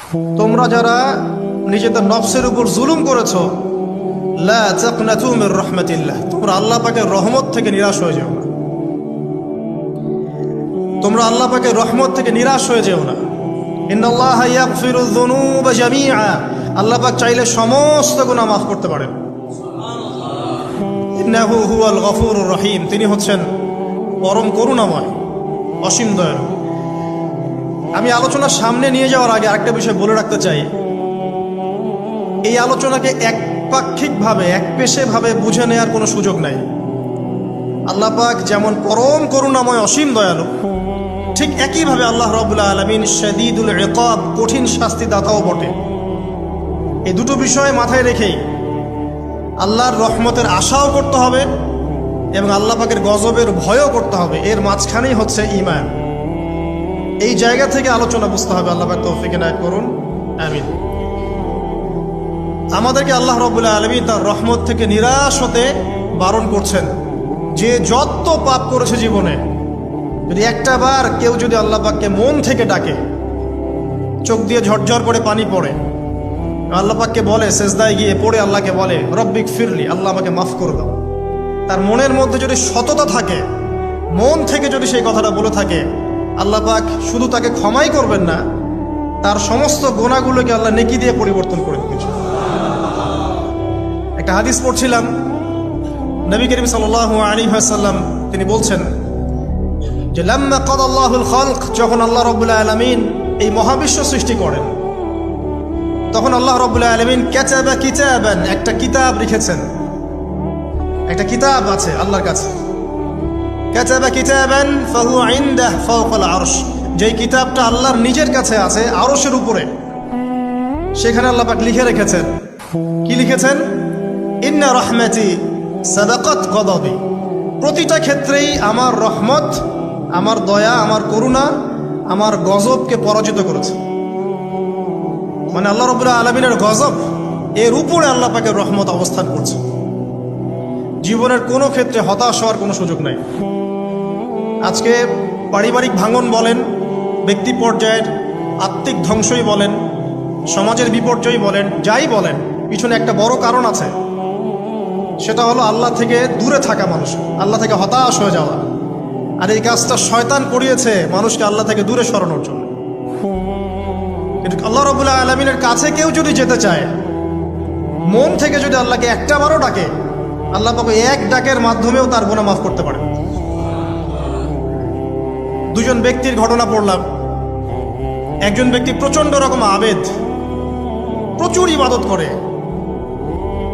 তোমরা যারা নিজেদের নফসের উপর জুলুম করেছো, লা তাকনাতু মির রাহমাতিল্লাহ, তোমরা আল্লাহ পাকের রহমত থেকে নিরাশ হয়ে যেও না। তোমরা আল্লাহ পাকের রহমত থেকে নিরাশ হয়ে যেও না। ইন্নাল্লাহা ইয়াগফিরুয যুনুবা জামিআ, আল্লাহ পাক চাইলে সমস্ত গুনাহ মাফ করতে পারেন। ইন্নাহু হুয়াল গফুরুর রহিম, তিনি হচ্ছেন পরম করুণাময়, অসীম দয়ালু। আমি আলোচনার সামনে নিয়ে যাওয়ার আগে আরেকটা বিষয় বলে রাখতে চাই। এই আলোচনাকে একপাক্ষিকভাবে একপেশেভাবে বুঝে নেওয়ার কোনো সুযোগ নাই। আল্লাহ পাক যেমন পরম করুণাময় অসীম দয়ালু, ঠিক একইভাবে আল্লাহ রাব্বুল আলামিন শাদীদুল ইকাব, কঠিন শাস্তিদাতাও বটে। এই দুটো বিষয় মাথায় রেখেই আল্লাহর রহমতের আশাও করতে হবে এবং আল্লাহ পাকের গজবের ভয়ও করতে হবে। এর মাঝখানেই হচ্ছে ঈমান। এই জায়গা থেকে আলোচনা বুঝতে হবে। আল্লাহ পাক তৌফিক এনায়েত করুন, আমিন। আমাদেরকে আল্লাহ রাব্বুল আলামিন তার রহমত থেকে নিরাশ হতে বারণ করছেন। যে যত পাপ করেছে জীবনে, যদি একটা বার কেউ যদি আল্লাহ পাককে মন থেকে ডাকে, চোখ দিয়ে ঝরঝর করে পানি পড়ে, আল্লাহ পাককে বলে, সেজদায় গিয়ে পড়ে আল্লাহকে বলে রব্বিক ফিরলি, আল্লাহ আমাকে মাফ করে দাও, তার মনের মধ্যে যদি সততা থাকে, মন থেকে যদি সেই কথাটা বলে থাকে, আল্লাহ পাক শুধু তাকে ক্ষমাই করবেন না, তার সমস্ত গুনাহগুলোকে আল্লাহ নেকি দিয়ে পরিবর্তন করে দিয়েছেন। একটা হাদিস পড়ছিলাম, নবী করিম সাল্লাল্লাহু আলাইহি ওয়াসাল্লাম তিনি বলছেন যে লাম্মা কাদাল্লাহুল খালক, যখন আল্লাহ রাব্বুল আলামিন এই মহাবিশ্ব সৃষ্টি করেন, তখন আল্লাহ রাব্বুল আলামিন কাতাবা কিতাবান, একটা কিতাব লিখেছেন। একটা কিতাব আছে আল্লাহর কাছে, কাতাবা কিতাবান ফাহুয়া ইনদাহু ফাওকাল আরশ, যেই কিতাবটা আল্লাহর নিজের কাছে আছে আরশের উপরে। সেখানে আল্লাহ পাক লিখে রেখেছেন, কি লিখেছেন? ইন্না রাহমাতি সাবাকাত গদাবি, প্রতিটা ক্ষেত্রেই আমার রহমত, আমার দয়া, আমার করুণা আমার গজবকে পরাজিত করেছে। মানে আল্লাহ রাব্বুল আলামিনের গজব, এর উপরে আল্লাহ পাকের রহমত অবস্থান করছে। জীবনের কোনো ক্ষেত্রে হতাশ হওয়ার কোনো সুযোগ নাই। আজকে পারিবারিক ভাঙন বলেন, ব্যক্তি পর্যায়ের আত্মিক ধ্বংসই বলেন, সমাজের বিপর্যয় বলেন, যাই বলেন, পিছনে একটা বড় কারণ আছে। সেটা হলো আল্লাহ থেকে দূরে থাকা মানুষ, আল্লাহ থেকে হতাশ হয়ে যাওয়া। আর এই কাজটা শয়তান করিয়েছে মানুষকে আল্লাহ থেকে দূরে সরানোর জন্য। কিন্তু আল্লাহ রাব্বুল আলামিনের কাছে কেউ যদি যেতে চায়, মন থেকে যদি আল্লাহকে একটা বারও ডাকে, আল্লাহ পাক এক ডাকের মাধ্যমেও তার গুনাহ মাফ করতে পারে। দুজন ব্যক্তির ঘটনা পড়লাম। একজন ব্যক্তি প্রচন্ড রকম আবেদ, প্রচুর ইবাদত করে।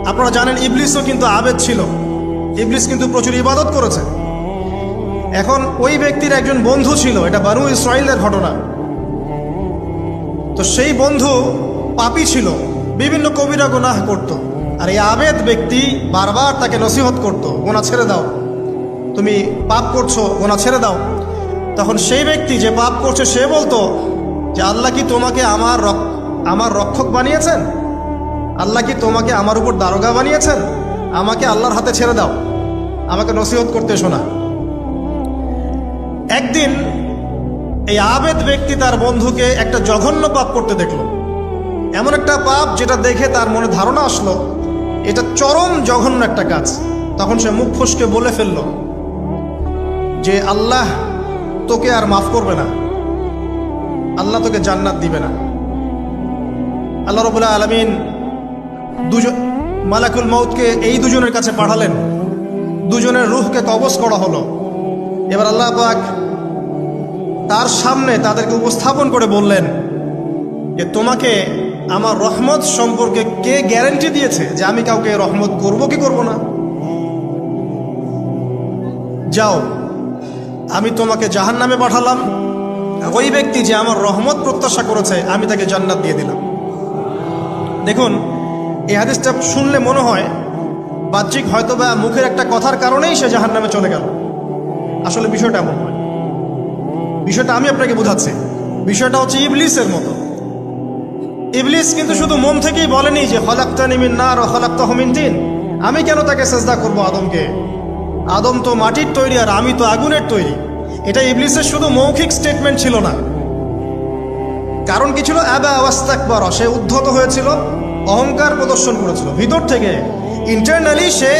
আপনারা জানেন ইবলিসও কিন্তু আবেদ ছিল, ইবলিস কিন্তু প্রচুর ইবাদত করেছে। এখন ওই ব্যক্তির একজন বন্ধু ছিল, এটা বানু ইসরাঈলের ঘটনা। তো সেই বন্ধু পাপী ছিল, বিভিন্ন কবিরা গুনাহ করত। আর এই আবেদ ব্যক্তি বারবার তাকে নসিহত করত, গুনাহ ছেড়ে দাও, তুমি পাপ করছো, গুনাহ ছেড়ে দাও। তখন সেই ব্যক্তি যে পাপ করছে সে বলতো যে আল্লাহ কি তোমাকে আমার রক্ষক বানিয়েছেন? আল্লাহ কি তোমাকে আমার উপর দারোগা বানিয়েছেন? আমাকে আল্লাহর হাতে ছেড়ে দাও, আমাকে নসিহত করতে শোনা। একদিন এই আবেদ ব্যক্তি তার বন্ধুকে একটা জঘন্য পাপ করতে দেখল। এমন একটা পাপ যেটা দেখে তার মনে ধারণা আসলো এটা চরম জঘন্য একটা কাজ। তখন সে মুখ ফসকে বলে ফেলল যে আল্লাহ তোকে আর মাফ করবে না, আল্লাহ তোকে জান্নাত দিবে না। আল্লাহ রাব্বুল আলামিন মালাকুল মউতকে এই দুজনের কাছে পাঠালেন, দুজনের রূহকে কবজ করা হলো। এবার আল্লাহ পাক তার সামনে তাদেরকে উপস্থাপন করে বললেন যে তোমাকে আমার রহমত সম্পর্কে কে গ্যারান্টি দিয়েছে যে আমি কাউকে রহমত করব কি করব না? যাও, আমি তোমাকে জাহান্নামে পাঠালাম, ওই ব্যক্তি যে আমার রহমত প্রত্যাশা করেছে আমি তাকে জান্নাত দিয়ে দিলাম। দেখুন, এই হাদিসটা শুনলে মনে হয় বাহ্যিক হয়তো বা মুখের একটা কথার কারণেই সে জাহান্নামে চলে গেল। আসলে বিষয়টা এমন নয়। বিষয়টা আমি আপনাকে বোঝাচ্ছি। বিষয়টা হচ্ছে ইবলিসের মতো। ইবলিস কিন্তু শুধু মন থেকেই বলেনি যে খলাকতানি মিন নার ওয়া খলাকতাহু মিন তিন, আমি কেন তাকে সেজদা করব আদমকে? আদম তো মাটির তৈরি আর আমি তো আগুনের তৈরি। এটা ইবলিসের শুধু মৌখিক স্টেটমেন্ট ছিল না, কারণ কি ছিল? আবা ওয়াস্তাকবার, সে উদ্ধত হয়েছিল, অহংকার প্রদর্শন করেছিল। ভিতর থেকে ইন্টারনালি সে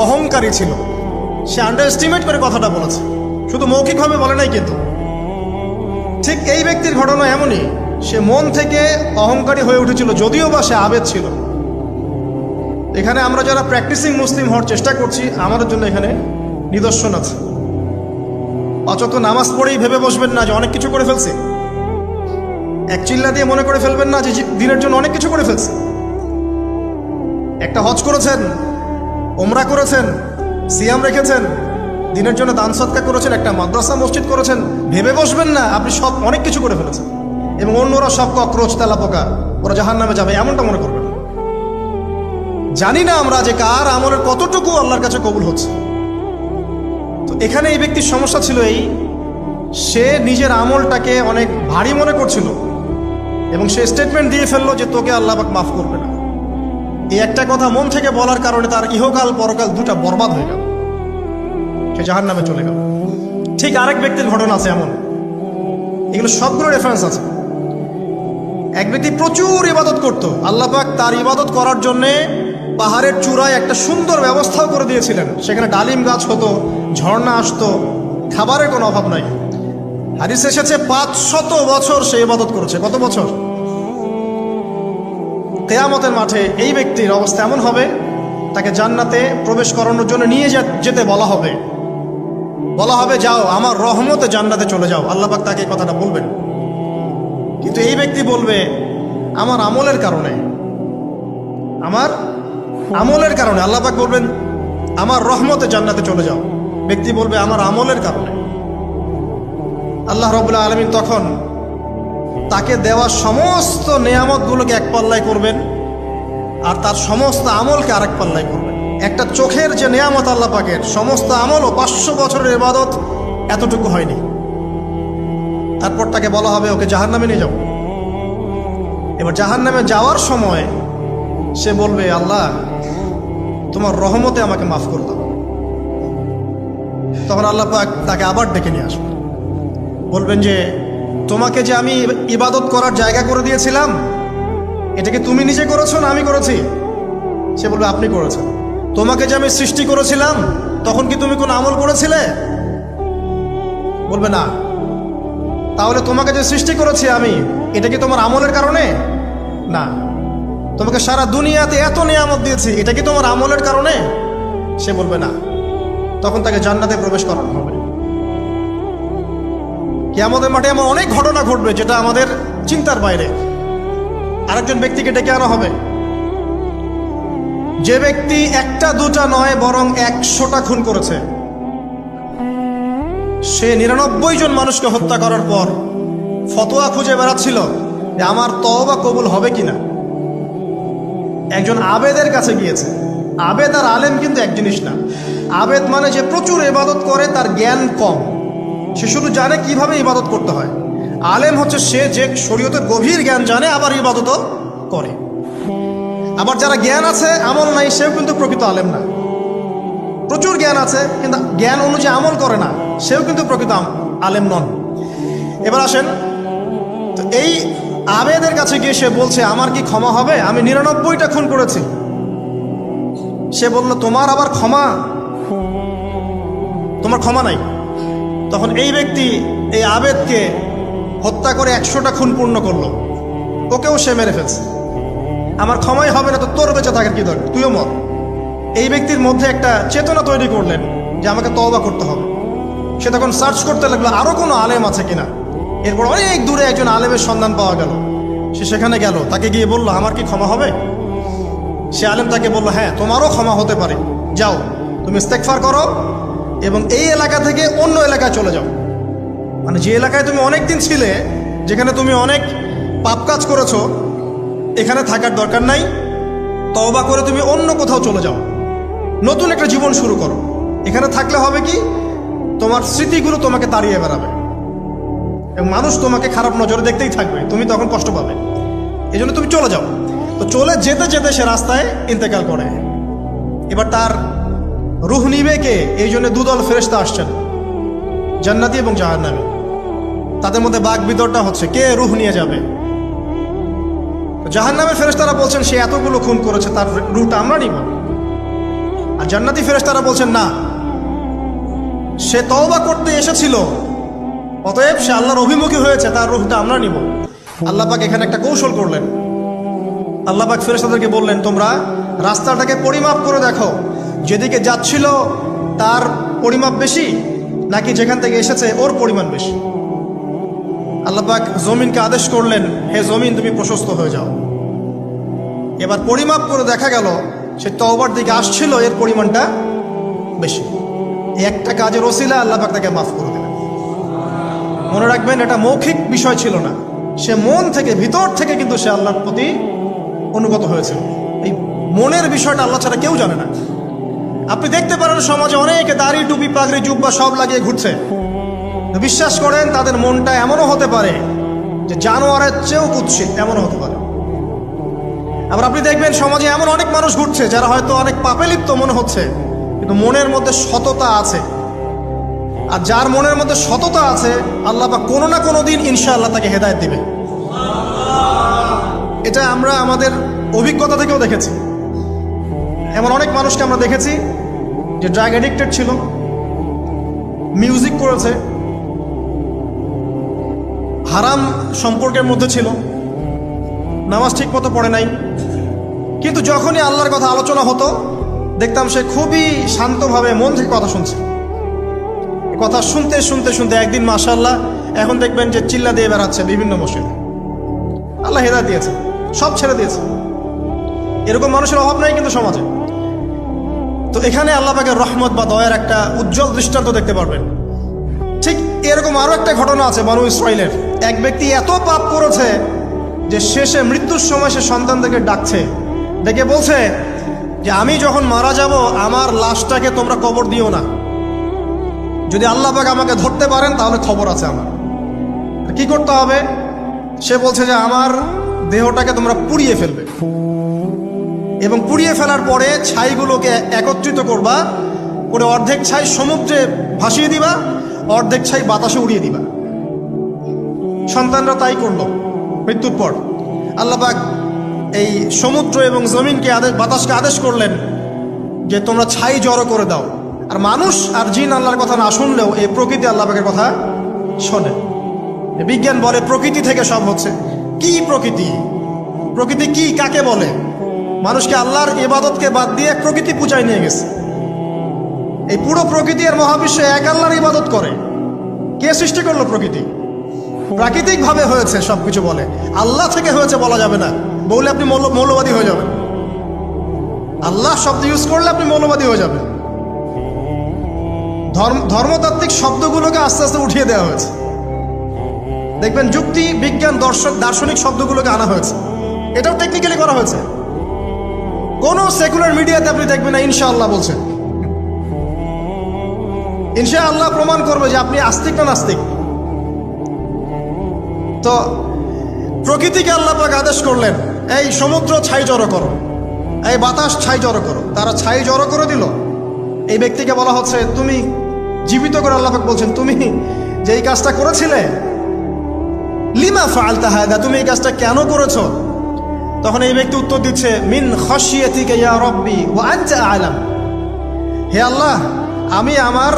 অহংকারী ছিল, সে আন্ডার এস্টিমেট করে কথাটা বলেছে, শুধু মৌখিকভাবে বলে নাই। কিন্তু ঠিক এই ব্যক্তির ঘটনা এমনই, সে মন থেকে অহংকারী হয়ে উঠেছিল, যদিও বা সে আবেদ ছিল। এখানে আমরা যারা প্র্যাকটিসিং মুসলিম হওয়ার চেষ্টা করছি, আমাদের জন্য এখানে নিদর্শন আছে। অচত নামাজ পড়েই ভেবে বসবেন না যে অনেক কিছু করে ফেলছি, এক চিল্লা দিয়ে মনে করে ফেলবেন না যে দিনের জন্য অনেক কিছু করে ফেলছি। একটা হজ করেছেন, ওমরা করেছেন, সিয়াম রেখেছেন, দিনের জন্য দান সদকা করেছেন, একটা মাদ্রাসা মসজিদ করেছেন, ভেবে বসবেন না আপনি সব অনেক কিছু করে ফেলেছেন এবং অন্যরা সব ককরোচ তেলাপোকা, ওরা জাহান্নামে যাবে, এমনটা মনে করবেন। জানি না আমরা যে কার আমলের কতটুকু আল্লাহর কাছে কবুল হচ্ছে। তো এখানে এই ব্যক্তির সমস্যা ছিল এই, সে নিজের আমলটাকে অনেক ভারী মনে করছিল এবং সে স্টেটমেন্ট দিয়ে ফেললো যে তোকে আল্লাহ পাক মাফ করবে না। এই একটা কথা মন থেকে বলার কারণে তার ইহকাল পরকাল দুটা বরবাদ হয়ে গেল, সে জাহান্নামে চলে গেল। ঠিক আরেক ব্যক্তির ঘটনা আছে এমন, এগুলো সবগুলো রেফারেন্স আছে। এক ব্যক্তি প্রচুর ইবাদত করত, আল্লাহ পাক তার ইবাদত করার জন্যে পাহাড়ের চূড়ায় একটা সুন্দর ব্যবস্থাও করে দিয়েছিলেন, সেখানে ডালিম গাছ হতো, ঝর্ণা আসতো, খাবারের কোনো অভাব নাই। হাদিস এসেছে 500 বছর সে ইবাদত করেছে। কত বছর? কিয়ামতের মাঠে এই ব্যক্তির অবস্থা এমন হবে, তাকে জান্নাতে প্রবেশ করানোর জন্য নিয়ে যেতে বলা হবে, যাও আমার রহমতে জান্নাতে চলে যাও। আল্লাহ পাক তাকে এই কথাটা বলবেন, কিন্তু এই ব্যক্তি বলবে আমার আমলের কারণে, আল্লাহ পাক বলবেন আমার রহমতে জান্নাতে চলে যাও। ব্যক্তি বলবে আমার আমলের কারণে। আল্লাহ রাব্বুল আলামিন তখন তাকে দেওয়া সমস্ত নেয়ামতগুলোকে এক পাল্লায় করবেন আর তার সমস্ত আমলকে আরেক পাল্লায় করবেন। একটা চোখের যে নেয়ামত আল্লাহ পাকের, সমস্ত আমলও 500 বছরের ইবাদত এতটুকু হয়নি। তারপর তাকে বলা হবে ওকে জাহান্নামে নিয়ে যাও। এবার জাহান্নামে যাওয়ার সময় সে বলবে আল্লাহ তোমার রহমতে আমাকে মাফ করে দাও। তখন আল্লাহ পাক তাকে আবার ডেকে নিয়ে আসবে, বলবেন যে তোমাকে যে আমি ইবাদত করার জায়গা করে দিয়েছিলাম, এটাকে তুমি নিজে করেছো না আমি করেছি? সে বলবে আপনি করেছেন। তোমাকে যে আমি সৃষ্টি করেছিলাম, তখন কি তুমি কোনো আমল করেছিলে? বলবে না। তাহলে তোমাকে যে সৃষ্টি করেছি আমি, এটা কি তোমার আমলের কারণে? না। তোমাকে সারা দুনিয়াতে এত নিয়ামত দিয়েছি, এটা কি তোমার আমলের কারণে? সে বলবে না। তখন তাকে জান্নাতে প্রবেশ করানো হবে। কিয়ামতের মাঠে এমন অনেক ঘটনা ঘটবে যেটা আমাদের চিন্তার বাইরে। আরেকজন ব্যক্তিকে ডেকে আনা হবে, যে ব্যক্তি একটা দুটা নয় বরং 100টা খুন করেছে। সে 99 জন মানুষকে হত্যা করার পর ফতোয়া খুঁজে বেড়াচ্ছিল যে আমার তওবা কবুল হবে কিনা। একজন আবেদের কাছে গিয়েছে। আবেদ আর আলেম কিন্তু এক জিনিস না। আবেদ মানে যে প্রচুর ইবাদত করে, তার জ্ঞান কম, সে শুধু জানে কিভাবে ইবাদত করতে হয়। আলেম হচ্ছে সে যে শরীয়তের গভীর জ্ঞান জানে, আবার ইবাদতও করে। আবার যারা জ্ঞান আছে আমল নাই, সেও কিন্তু প্রকৃত আলেম না। প্রচুর জ্ঞান আছে কিন্তু জ্ঞান অনুযায়ী আমল করে না, সেও কিন্তু প্রকৃত আলেম নন। এবার আসেন, তো এই আবেদের কাছে গিয়ে সে বলছে আমার কি ক্ষমা হবে? আমি 99টা খুন করেছি। সে বলল তোমার আবার ক্ষমা? তোমার ক্ষমা নাই। তখন এই ব্যক্তি এই আবেদকে হত্যা করে 100টা খুন পূর্ণ করলো, ওকেও সে মেরে ফেলছে। আমার ক্ষমাই হবে না তো তোর বেঁচে থাকার কি দরকার, তুইও মর। এই ব্যক্তির মধ্যে একটা চেতনা তৈরি করলেন যে আমাকে তওবা করতে হবে। সে তখন সার্চ করতে লাগলো আরো কোনো আলেম আছে কিনা। এরপর অনেক দূরে একজন আলেমের সন্ধান পাওয়া গেল। সে সেখানে গেল, তাকে গিয়ে বলল আমার কি ক্ষমা হবে? সে আলেম তাকে বলল হ্যাঁ তোমারও ক্ষমা হতে পারে, যাও তুমি ইস্তেগফার করো এবং এই এলাকা থেকে অন্য এলাকায় চলে যাও। মানে যে এলাকায় তুমি অনেক দিন ছিলে, যেখানে তুমি অনেক পাপ কাজ করেছো, এখানে থাকার দরকার নাই। তওবা করে তুমি অন্য কোথাও চলে যাও, নতুন একটা জীবন শুরু করো। এখানে থাকলে হবে কি, তোমার স্মৃতিগুলো তোমাকে তাড়িয়ে বেড়াবে এবং মানুষ তোমাকে খারাপ নজরে দেখতেই থাকবে, তুমি তখন কষ্ট পাবে। এই জন্য তুমি চলে যাও। তো চলে যেতে যেতে সে রাস্তায় ইন্তেকাল করে। এবার তার রুহ নিবে কে? এই জন্য দুদল ফেরেশতা আসছেন, জান্নাতি এবং জাহান্নামী। তাদের মধ্যে বাক বিতরটা হচ্ছে কে রুহ নিয়ে যাবে। জাহান্নামের ফেরেশতারা বলছেন সে এতগুলো খুন করেছে, তার রূহটা আমরা নিব। আর জান্নাতি ফেরেশতারা বলছেন না, সে তওবা করতে এসেছিল, অতএব সে আল্লাহর অভিমুখী হয়েছে, তার রূহটা আমরা নিব। আল্লাহ পাক এখানে একটা কৌশল করলেন। আল্লাহ পাক ফেরেশতাদেরকে বললেন, তোমরা রাস্তাটাকে পরিমাপ করে দেখো, যেদিকে যাচ্ছিল তার পরিমাপ বেশি নাকি যেখান থেকে এসেছে ওর পরিমাণ বেশি। আল্লাহ পাক জমিনকে আদেশ করলেন, হে জমিন তুমি প্রশস্ত হয়ে যাও। এবার পরিমাপ করে দেখা গেল সে তওবার দিকে আসছিল, এর পরিমাণটা বেশি। একটা কাজের ওসিলা আল্লাহ পাক তাকে মাফ করে দিলেন। মনে রাখবেন, এটা মৌখিক বিষয় ছিল না, সে মন থেকে, ভিতর থেকে কিন্তু সে আল্লাহর প্রতি অনুগত হয়েছে। এই মনের বিষয়টা আল্লাহ ছাড়া কেউ জানে না। আপনি দেখতে পারেন সমাজে অনেকে দাড়ি, টুপি, পাগড়ি, জুব্বা সব লাগিয়ে ঘুরছে, বিশ্বাস করেন তাদের মনটা এমনও হতে পারে যে জানোয়ারের চেয়েও কুৎসিত, এমনও হতে পারে। আবার আপনি দেখবেন সমাজে এমন অনেক মানুষ ঘুরছে যারা হয়তো অনেক পাপে লিপ্ত মনে হচ্ছে, কিন্তু মনের মধ্যে সততা আছে। আর যার মনের মধ্যে সততা আছে, আল্লাহ পাক কোনো না কোনো দিন ইনশাআল্লাহ তাকে হেদায়েত দিবে। এটা আমরা আমাদের অভিজ্ঞতা থেকেও দেখেছি। এমন অনেক মানুষকে আমরা দেখেছি যে ড্রাগ অ্যাডিক্টেড ছিল, মিউজিক করেছে, হারাম সম্পর্কের মধ্যে ছিল, নামাজ ঠিক মতো পড়ে নাই, কিন্তু যখনই আল্লাহর কথা আলোচনা হতো দেখতাম সে খুবই শান্তভাবে মন থেকে কথা শুনছে। কথা শুনতে শুনতে শুনতে একদিন মাশাআল্লাহ এখন দেখবেন যে চিল্লা দিয়ে বেড়াচ্ছে বিভিন্ন মসজিদে। আল্লাহ হেদায়েত দিয়েছে, সব ছেড়ে দিয়েছে। এরকম মানুষের অভাব নাই কিন্তু সমাজে। তো এখানে আল্লাহ পাকের রহমত বা দয়ার একটা উজ্জ্বল দৃষ্টান্ত দেখতে পারবেন। ঠিক এরকম আরো একটা ঘটনা আছে বনু ইসরাইলের। এক ব্যক্তি এত পাপ করেছে যে শেষে মৃত্যুর সময় সে সন্তানদেরকে ডাকছে, ডেকে বলছে যে আমি যখন মারা যাব আমার লাশটাকে তোমরা কবর দিও না, যদি আল্লাহ পাক আমাকে ধরতে পারেন তাহলে খবর আছে আমার। কি করতে হবে? সে বলছে যে আমার দেহটাকে তোমরা পুড়িয়ে ফেলবে, এবং পুড়িয়ে ফেলার পরে ছাইগুলোকে একত্রিত করবা, করে অর্ধেক ছাই সমুদ্রে ভাসিয়ে দিবা, অর্ধেক ছাই বাতাসে উড়িয়ে দিবা। সন্তানরা তাই করলো। মৃত্যুর পর আল্লাহ পাক এই সমুদ্র এবং জমিনকে বাতাসকে আদেশ করলেন যে তোমরা ছাই জড়ো করে দাও। আর মানুষ আর জিন আল্লাহর কথা না শুনলেও এই প্রকৃতি আল্লাহ পাকের কথা শোনে। বিজ্ঞান বলে প্রকৃতি থেকে সব হচ্ছে। কি প্রকৃতি? প্রকৃতি কি, কাকে বলে? মানুষকে আল্লাহর ইবাদতকে বাদ দিয়ে প্রকৃতি পূজায় নিয়ে গেছে। এই পুরো প্রকৃতি আর মহাবিশ্বে এক আল্লাহর ইবাদত করে। কে সৃষ্টি করলো প্রকৃতি? প্রাকৃতিক ভাবে হয়েছে সবকিছু বলে, আল্লাহ থেকে হয়েছে বলা যাবে না। বললে আপনি মৌলবাদী হয়ে যাবেন। আল্লাহ শব্দ ইউজ করলে আপনি মৌলবাদী হয়ে যাবেন। ধর্মতাত্ত্বিক শব্দগুলোকে আস্তে আস্তে উঠিয়ে দেওয়া হয়েছে। দেখবেন যুক্তি, বিজ্ঞান, দার্শনিক শব্দগুলোকে আনা হয়েছে। এটাও টেকনিক্যালি করা হয়েছে। কোন সেকুলার মিডিয়াতে আপনি দেখবেন না ইনশাআল্লাহ বলছে। ইনশাআল্লাহ প্রমাণ করবে যে আপনি আস্তিক না নাস্তিক। তো প্রকৃতিকে আল্লাহ পাক আদেশ করলেন, এই সমুদ্র ছাই জড়ো করো, এই বাতাস ছাই জড়ো করো। তারা ছাই জড়ো করে দিল। এই ব্যক্তিকে বলা হচ্ছে তুমি জীবিত করে আল্লাহ পাক বলছেন তুমি যে এই কাজটা করেছিলে, লিমা ফাআলতা হাদা, তুমি এই কাজটা কেন করেছো? তখন এই ব্যক্তি উত্তর দিচ্ছে, মিন খাশিয়াতিকা ইয়া রাব্বি ওয়া আনতা আ'লাম। হে আল্লাহ, আমি আমার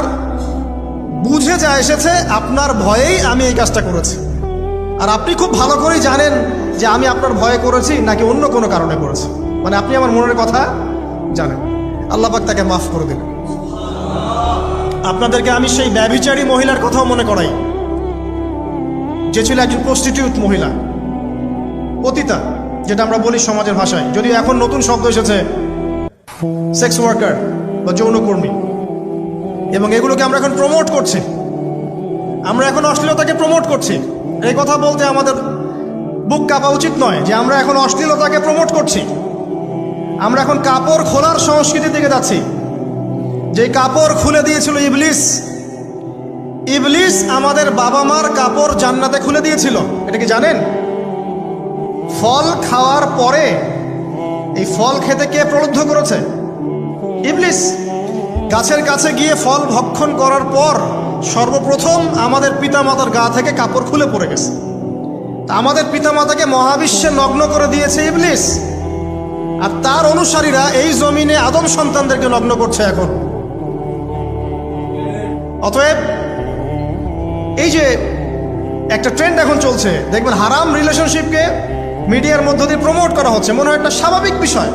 বুঝে যা এসেছে আপনার ভয়েই আমি এই কাজটা করেছি, আর আপনি খুব ভালো করেই জানেন যে আমি আপনার ভয়ে করেছি নাকি অন্য কোনো কারণে করেছি। মানে আপনি আমার মনের কথা জানেন। আল্লাহ পাক তাকে মাফ করে দিলেন। আপনাদেরকে আমি সেই ব্যভিচারী মহিলার কথাও মনে করাই, যে ছিল একজন প্রস্টিটিউট মহিলা, পতিতা, যেটা আমরা বলি সমাজের ভাষায়। যদিও এখন নতুন শব্দ এসেছে সেক্স ওয়ার্কার বা যৌনকর্মী, এবং এগুলোকে আমরা এখন প্রমোট করছি। আমরা এখন অশ্লীলতাকে প্রমোট করছি। এই কথা বলতে আমাদের বুক কাঁপা উচিত নয় যে আমরা এখন অশ্লীলতাকে প্রমোট করছি। আমরা এখন কাপড় খোলার সংস্কৃতির দিকে যাচ্ছি। যে কাপড় খুলে দিয়েছিল ইবলিস। ইবলিস আমাদের বাবা মার কাপড় জান্নাতে খুলে দিয়েছিল, এটা কি জানেন? ফল খাওয়ার পরে এই ফল খেতে কে প্রলুব্ধ করেছে? ইবলিস। গাছের কাছে গিয়ে ফল ভক্ষণ করার পর সর্বপ্রথম আমাদের পিতামাতার গা থেকে কাপড় খুলে পড়ে গেছে। আমাদের পিতামাতাকে মহাবিশ্বে নগ্ন করে দিয়েছে ইবলিস, আর তার অনুসারীরা এই জমিনে আদম সন্তানদেরকে নগ্ন করছে এখন। অতএব এই যে একটা ট্রেন্ড এখন চলছে, দেখবেন হারাম রিলেশনশিপকে মিডিয়ার মধ্য দিয়ে প্রমোট করা হচ্ছে, মনে হয় একটা স্বাভাবিক বিষয়,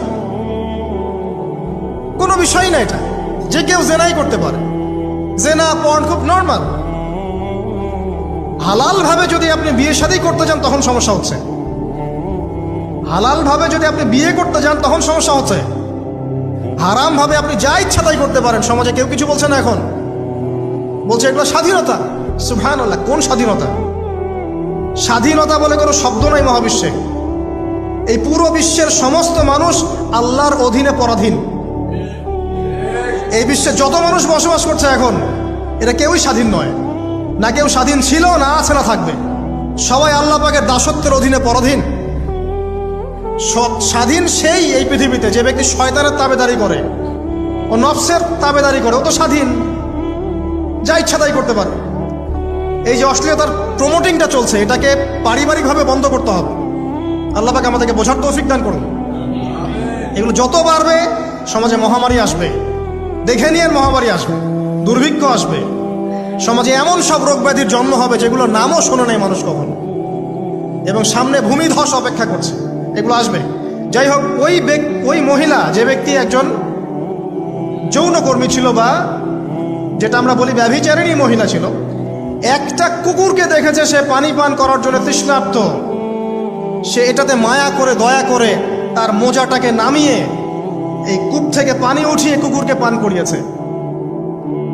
কোনো বিষয় না এটা, যে কেউ জেনাই করতে পারে, জেনা পর্ন খুব নর্মাল। হালাল ভাবে যদি আপনি বিয়ে শাদী করতে যান তখন সমস্যা হচ্ছে, হালাল ভাবে যদি আপনি বিয়ে করতে যান তখন সমস্যা হচ্ছে। হারাম ভাবে আপনি যা ইচ্ছা তাই করতে পারেন, সমাজে কেউ কিছু বলছে না, এখন বলছে এগুলো স্বাধীনতা। সুবহানাল্লাহ, কোন স্বাধীনতা? স্বাধীনতা বলে কোনো শব্দ নাই মহাবিশ্বে। এই পুরো বিশ্বের সমস্ত মানুষ আল্লাহর অধীনে পরাধীন। এই বিশ্বে যত মানুষ বসবাস করছে এখন, এরা কেউই স্বাধীন নয়, না কেউ স্বাধীন ছিল, না আছে, না থাকবে। সবাই আল্লাহ পাকের দাসত্বের অধীনে পরাধীন। স্বাধীন সেই এই পৃথিবীতে যে ব্যক্তি শয়তানের তাবেদারি করে, ও নফসের তাবেদারি করে, ও তো স্বাধীন, যা ইচ্ছা তাই করতে পারে। এই যে অশ্লীলতার প্রমোটিংটা চলছে, এটাকে পারিবারিকভাবে বন্ধ করতে হবে। আল্লাহ পাক আমাদেরকে বোঝার তৌফিক দান করুন। এগুলো যত বাড়বে সমাজে মহামারী আসবে, দেখে নিয়ে মহামারী আসবে, দুর্ভিক্ষ আসবে, সমাজে এমন সব রোগ ব্যাধির জন্ম হবে যেগুলো নামও শোনে নাই মানুষ কখনো, এবং সামনে ভূমিধস অপেক্ষা করছে, এগুলো আসবে। যাই হোক, ওই মহিলা, যে ব্যক্তি একজন যৌনকর্মী ছিল, বা যেটা আমরা বলি ব্যভিচারিণী মহিলা ছিল, একটা কুকুরকে দেখেছে সে পানি পান করার জন্য তৃষ্ণার্ত, সে এটাতে মায়া করে, দয়া করে তার মোজাটাকে নামিয়ে এই কূপ থেকে পানি উঠিয়ে কুকুরকে পান করিয়েছে।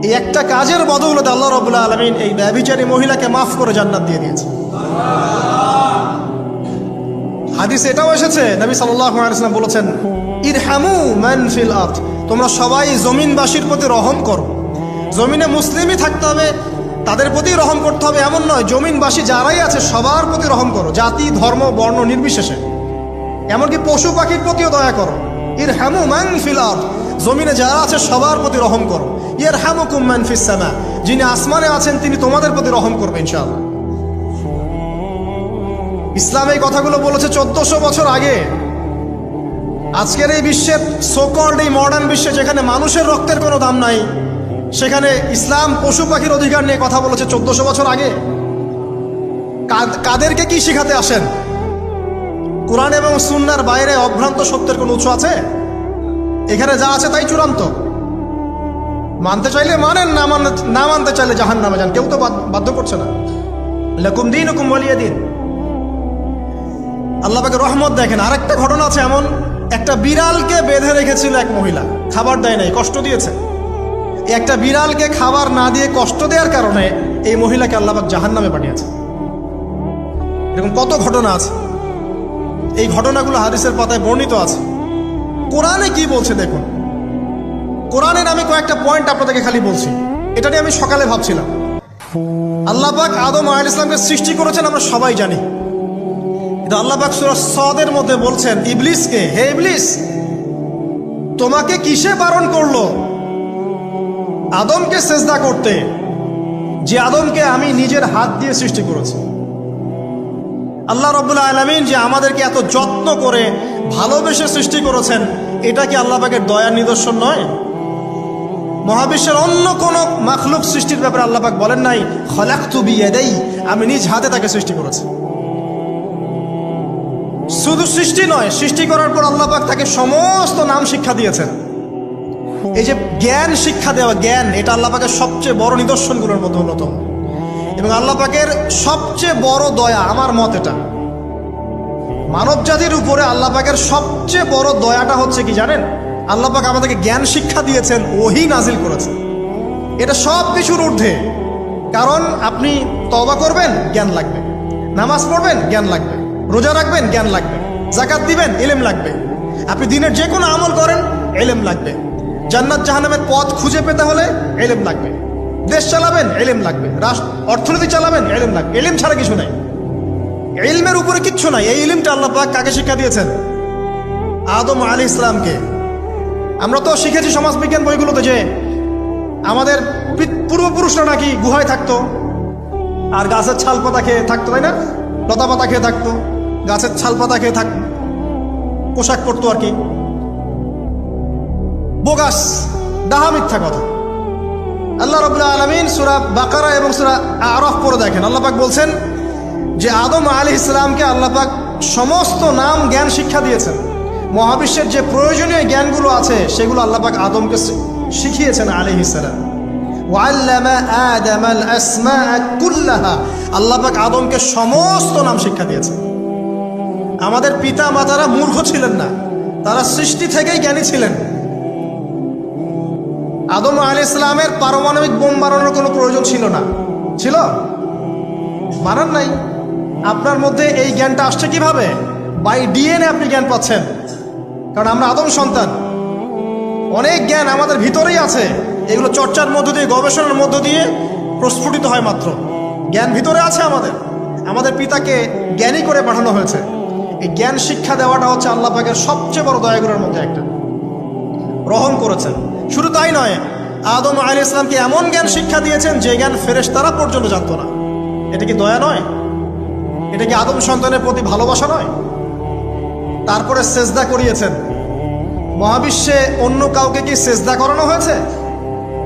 এই একটা কাজের বদৌলতে আল্লাহ রাব্বুল আলামিন এই ব্যভিচারী মহিলাকে মাফ করে জান্নাত দিয়ে দিয়েছে। হাদিস এটাও এসেছে, নবী সাল্লাল্লাহু আলাইহি ওয়াসাল্লাম বলেছেন, ইরহামু মান ফিল আরদ, তোমরা সবাই জমিনবাসীর প্রতি রহম করো। জমিনে মুসলিমই থাকতে হবে, তাদের প্রতি রহম করতে হবে এমন নয়, জমিনবাসী যারাই আছে সবার প্রতি রহম করো, জাতি ধর্ম বর্ণ নির্বিশেষে, এমনকি পশু পাখির প্রতিও দয়া করো। ইরহামু মান ফিল আরদ, জমিনে যারা আছে সবার প্রতি রহম করো। ইয়ারহামুকুম মান ফিস সামা, যিনি আসমানে আছেন তিনি তোমাদের প্রতি রহম করবেন ইনশাআল্লাহ। ইসলাম এই কথাগুলো বলেছে 1400 বছর আগে। আজকের এই বিশ্বের সোকল্ড এই মডার্ন বিশ্বে, যেখানে মানুষের রক্তের কোনো দাম নাই, সেখানে ইসলাম পশু পাখির অধিকার নিয়ে কথা বলেছে 1400 বছর আগে। কাদেরকে কি শিখাতে আসেন? কোরআন এবং সুন্নাহর বাইরে অভ্রান্ত সত্যের কোনো উৎস আছে? এখানে যা আছে তাই চূড়ান্ত। মানতে চাইলে মানেন, না মানতে চাইলে জাহান্নামে যান, কেউ তো বাধ্য করছে না। লাকুম দীনুকুম ওয়ালিয়া দিন। আল্লাহ পাকের রহমত দেখেন। আরেকটা ঘটনা আছে এমন, একটা বিড়ালকে বেঁধে রেখেছিল এক মহিলা, খাবার দেয় নাই, কষ্ট দিয়েছে। একটা বিড়ালকে খাবার না দিয়ে কষ্ট দেওয়ার কারণে এই মহিলাকে আল্লাহ পাক জাহান্নামে পাঠিয়েছে। এরকম কত ঘটনা আছে, এই ঘটনাগুলো হাদিসের পাতায় বর্ণিত আছে। কোরআনে কি বলছে দেখুন। কোরআনের আমি কয়েকটা পয়েন্ট আপনাদেরকে খালি বলছি, এটা নিয়ে আমি সকালে ভাবছিলাম। আল্লাহ পাক আদম আলাইহিস সালামকে সৃষ্টি করেছেন আমরা সবাই জানি, কিন্তু আল্লাহ পাক সূরা সদের মধ্যে বলছেন ইবলিসকে, হে ইবলিস, তোমাকে কিসে বারণ করলো আদমকে সেজদা করতে, যে আদমকে আমি নিজের হাত দিয়ে সৃষ্টি করেছি। আল্লাহ রাব্বুল আলামিন যে আমাদেরকে এত যত্ন করে ভালোবেসে সৃষ্টি করেছেন, এটা কি আল্লাহ পাকের দয়ার নিদর্শন নয়? মহাবিশ্বের অন্য কোন মাখলুক সৃষ্টির ব্যাপারে আল্লাহ পাক বলেন নাই খলাকতু বিয়াদাই, আমি নিজ হাতে তাকে সৃষ্টি করেছি। শুধু সৃষ্টি নয়, সৃষ্টি করার পর আল্লাহ পাক তাকে সমস্ত নাম শিক্ষা দিয়েছেন। এই যে জ্ঞান শিক্ষা দেওয়া, জ্ঞান, এটা আল্লাহ পাকের সবচেয়ে বড় নিদর্শনগুলোর মধ্যে অন্যতম। এবং আল্লাহ পাকের সবচেয়ে বড় দয়া, আমার মত এটা, মানব জাতির উপরে আল্লাহ পাকের সবচেয়ে বড় দয়াটা হচ্ছে কি জানেন? আল্লাহ পাক আমাদেরকে জ্ঞান শিক্ষা দিয়েছেন, ওহী নাজিল করেছেন। এটা সব কিছুর ঊর্ধ্বে। কারণ আপনি তওবা করবেন, জ্ঞান লাগবে। নামাজ পড়বেন, জ্ঞান লাগবে। রোজা রাখবেন, জ্ঞান লাগবে। যাকাত দিবেন, ইলম লাগবে। আপনি দিনের যে কোনো আমল করেন, ইলম লাগবে। জান্নাত জাহান্নামের পথ খুঁজে পেতে হলে ইলম লাগবে। দেশ চালাবেন, ইলম লাগবে। অর্থনীতি চালাবেন, ইলম লাগবে। ইলম ছাড়া কিছু নাই, ইলমের উপরে কিচ্ছু নাই। এই ইলমটা আল্লাহ পাক কাকে শিক্ষা দিয়েছেন? আদম আলাইহিস সালামকে। আমরা তো শিখেছি সমাজবিজ্ঞান বইগুলোতে যে আমাদের পূর্বপুরুষরা নাকি গুহায় থাকতো আর গাছের ছাল পাতা খেয়ে থাকতো, তাই না? লতা পাতা খেয়ে থাকতো, গাছের ছাল পাতা খেয়ে থাকতো, পোশাক পরতো আর কি। বোগাস, ডাহা, মিথ্যা কথা। আল্লাহ রাব্বুল আলামিন সূরা বাকারা এবং সূরা আরাফ পড়ে দেখেন, আল্লাহ পাক বলছেন যে আদম আলাইহিস সালামকে আল্লাহ পাক সমস্ত নাম জ্ঞান শিক্ষা দিয়েছেন। মহাবিশ্বের যে প্রয়োজনীয় জ্ঞানগুলো আছে সেগুলো আল্লাহ পাক আদমকে শিখিয়েছেন আলাইহিস সালাম। ওয়াল্লামা আদামাল আসমাআ কুল্লাহা, আল্লাহ পাক আদমকে সমস্ত নাম শিক্ষা দিয়েছেন। আমাদের পিতা মাতারা মূর্খ ছিলেন না, তারা সৃষ্টি থেকেই জ্ঞানী ছিলেন। আদম আলাইহিস সালামের পারমাণবিক বোম বানানোর কোনো প্রয়োজন ছিল না, ছিল? বানান নাই। আপনার মধ্যে এই জ্ঞানটা আসছে কিভাবে? বাই ডিএনএ আপনি জ্ঞান পাচ্ছেন, কারণ আমরা আদম সন্তান। অনেক জ্ঞান আমাদের ভিতরেই আছে, এগুলো চর্চার মধ্য দিয়ে, গবেষণার মধ্য দিয়ে প্রস্ফুটিত হয় মাত্র। জ্ঞান ভিতরে আছে আমাদের, আমাদের পিতাকে জ্ঞানী করে পাঠানো হয়েছে। এই জ্ঞান শিক্ষা দেওয়াটা হচ্ছে আল্লাহ পাকের সবচেয়ে বড় দয়াগুলোর মধ্যে একটা, রহম করেছেন। শুধু তাই নয়, আদম আলাইহিস সালামকে এমন জ্ঞান শিক্ষা দিয়েছেন যে জ্ঞান ফেরেশতারা পর্যন্ত জানতো না। এটা কি দয়া নয়? এটা কি আদম সন্তানের প্রতি ভালোবাসা নয়? তারপরে সেজদা করিয়েছেন। মহাবিশ্বে অন্য কাউকে কি সেজদা করানো হয়েছে?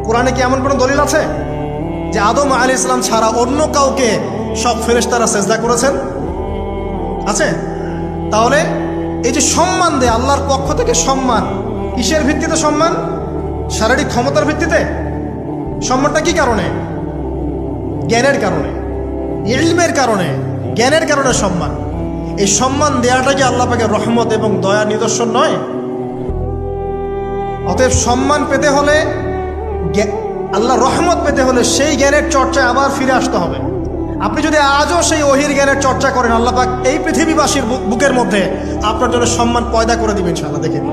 কোরআনে কি এমন কোনো দলিল আছে যে আদম আলাইহিস সালাম ছাড়া অন্য কাউকে সব ফেরেশতারা সেজদা করেছেন? আছে? তাহলে এই যে সম্মান দেয় আল্লাহর পক্ষ থেকে, সম্মান কিসের ভিত্তিতে? সম্মান শারীরিক ক্ষমতার ভিত্তিতে? সম্মানটা কি কারণে? জ্ঞানের কারণে, ইলমের কারণে, জ্ঞানের কারণে সম্মান। এই সম্মান দেওয়াটা কি আল্লাহ পাকের রহমত এবং দয়ার নিদর্শন নয়? অতএব সম্মান পেতে হলে, আল্লাহ রহমত পেতে হলে সেই জ্ঞানের চর্চায় আবার ফিরে আসতে হবে। আপনি যদি আজও সেই ওহির জ্ঞানের চর্চা করেন, আল্লাহ পাক এই পৃথিবীবাসীর বুকের মধ্যে আপনার জন্য সম্মান পয়দা করে দিবেন ইনশাআল্লাহ। দেখেন,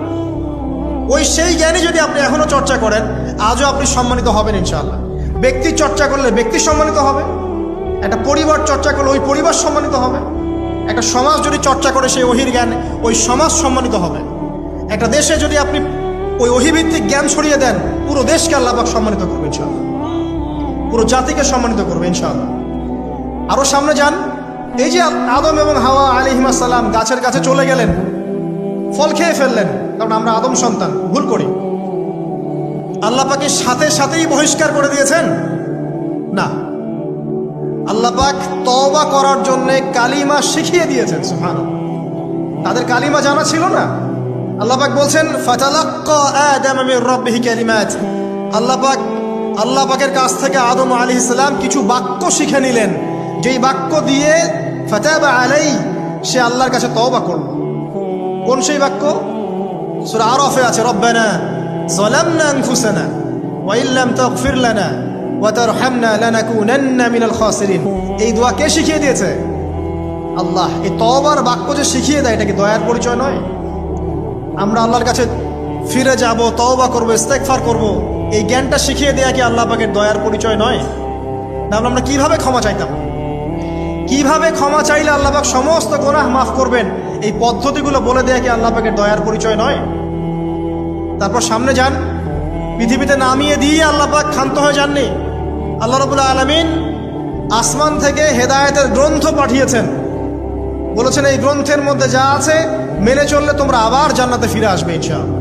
ওই সেই জ্ঞানী যদি আপনি এখনো চর্চা করেন, আজও আপনি সম্মানিত হবেন ইনশাআল্লাহ। ব্যক্তি চর্চা করলে ব্যক্তি সম্মানিত হবে, একটা পরিবার চর্চা করলে ওই পরিবার সম্মানিত হবে, একটা সমাজ যদি চর্চা করে সেই ওহির জ্ঞান, ওই সমাজ সম্মানিত হবে। একটা দেশে যদি আপনি ওই ওহিভিত্তিক জ্ঞান ছড়িয়ে দেন, পুরো দেশকে আল্লাহ পাক সম্মানিত করবে ইনশাআল্লাহ, পুরো জাতিকে সম্মানিত করবে ইনশাআল্লাহ। আরো সামনে যান, এই যে আদম এবং হাওয়া আলাইহিস সালাম গাছের কাছে চলে গেলেন, ফল খেয়ে ফেললেন, কারণ আমরা আদম সন্তান, ভুল করি। আল্লাহ পাকে সাথে সাথেই বহিষ্কার করে দিয়েছেন? না, আল্লাহ পাক তওবা করার জন্য কালিমা শিখিয়ে দিয়েছেন। সুবহানাল্লাহ, তাদের কালিমা জানা ছিল না। আল্লাহ পাক বলছেন ফাতালাক্কা আদম মির রাব্বিহি কালিমাত, আল্লাহ পাকের কাছ থেকে আদম আলাইহিস সালাম কিছু বাক্য শিখে নিলেন, যেই বাক্য দিয়ে ফাতাবা আলাইহি, সে আল্লাহর কাছে তওবা করল। কোন সেই বাক্য? সূরা আরাফে আছে, রব্বানা যালামনা আনফুসানা ওয়া ইল্লাম তাগফির লানা ওয়া তারহামনা লানাকুনান্না মিনাল খাসিরিন। এই দোয়া কে শিখিয়ে দিয়েছে? আল্লাহ। এই তওবার বাক্য যে শিখিয়ে দেয়, এটা কি দয়ার পরিচয় নয়? আমরা আল্লাহর কাছে ফিরে যাব, তওবা করব, ইস্তেগফার করব, এই জ্ঞানটা শিখিয়ে দেয়া কি আল্লাহ পাকের দয়ার পরিচয় নয়? তাহলে আমরা কিভাবে ক্ষমা চাইতাম? কিভাবে ক্ষমা চাইলে আল্লাহ পাক সমস্ত গুনাহ মাফ করবেন, এই পদ্ধতিগুলো বলে দেয়া কি আল্লাহ পাকের দয়ার পরিচয় নয়? তারপর সামনে যান, পৃথিবীতে নামিয়ে দিয়ে আল্লাহ পাক ক্ষান্ত হয়ে যাননি। আল্লাহ রাব্বুল আলামিন আসমান থেকে হেদায়েতের গ্রন্থ পাঠিয়েছেন, বলেছেন এই গ্রন্থের মধ্যে যা আছে মেনে চললে তোমরা আবার জান্নাতে ফিরে আসবে ইনশাআল্লাহ।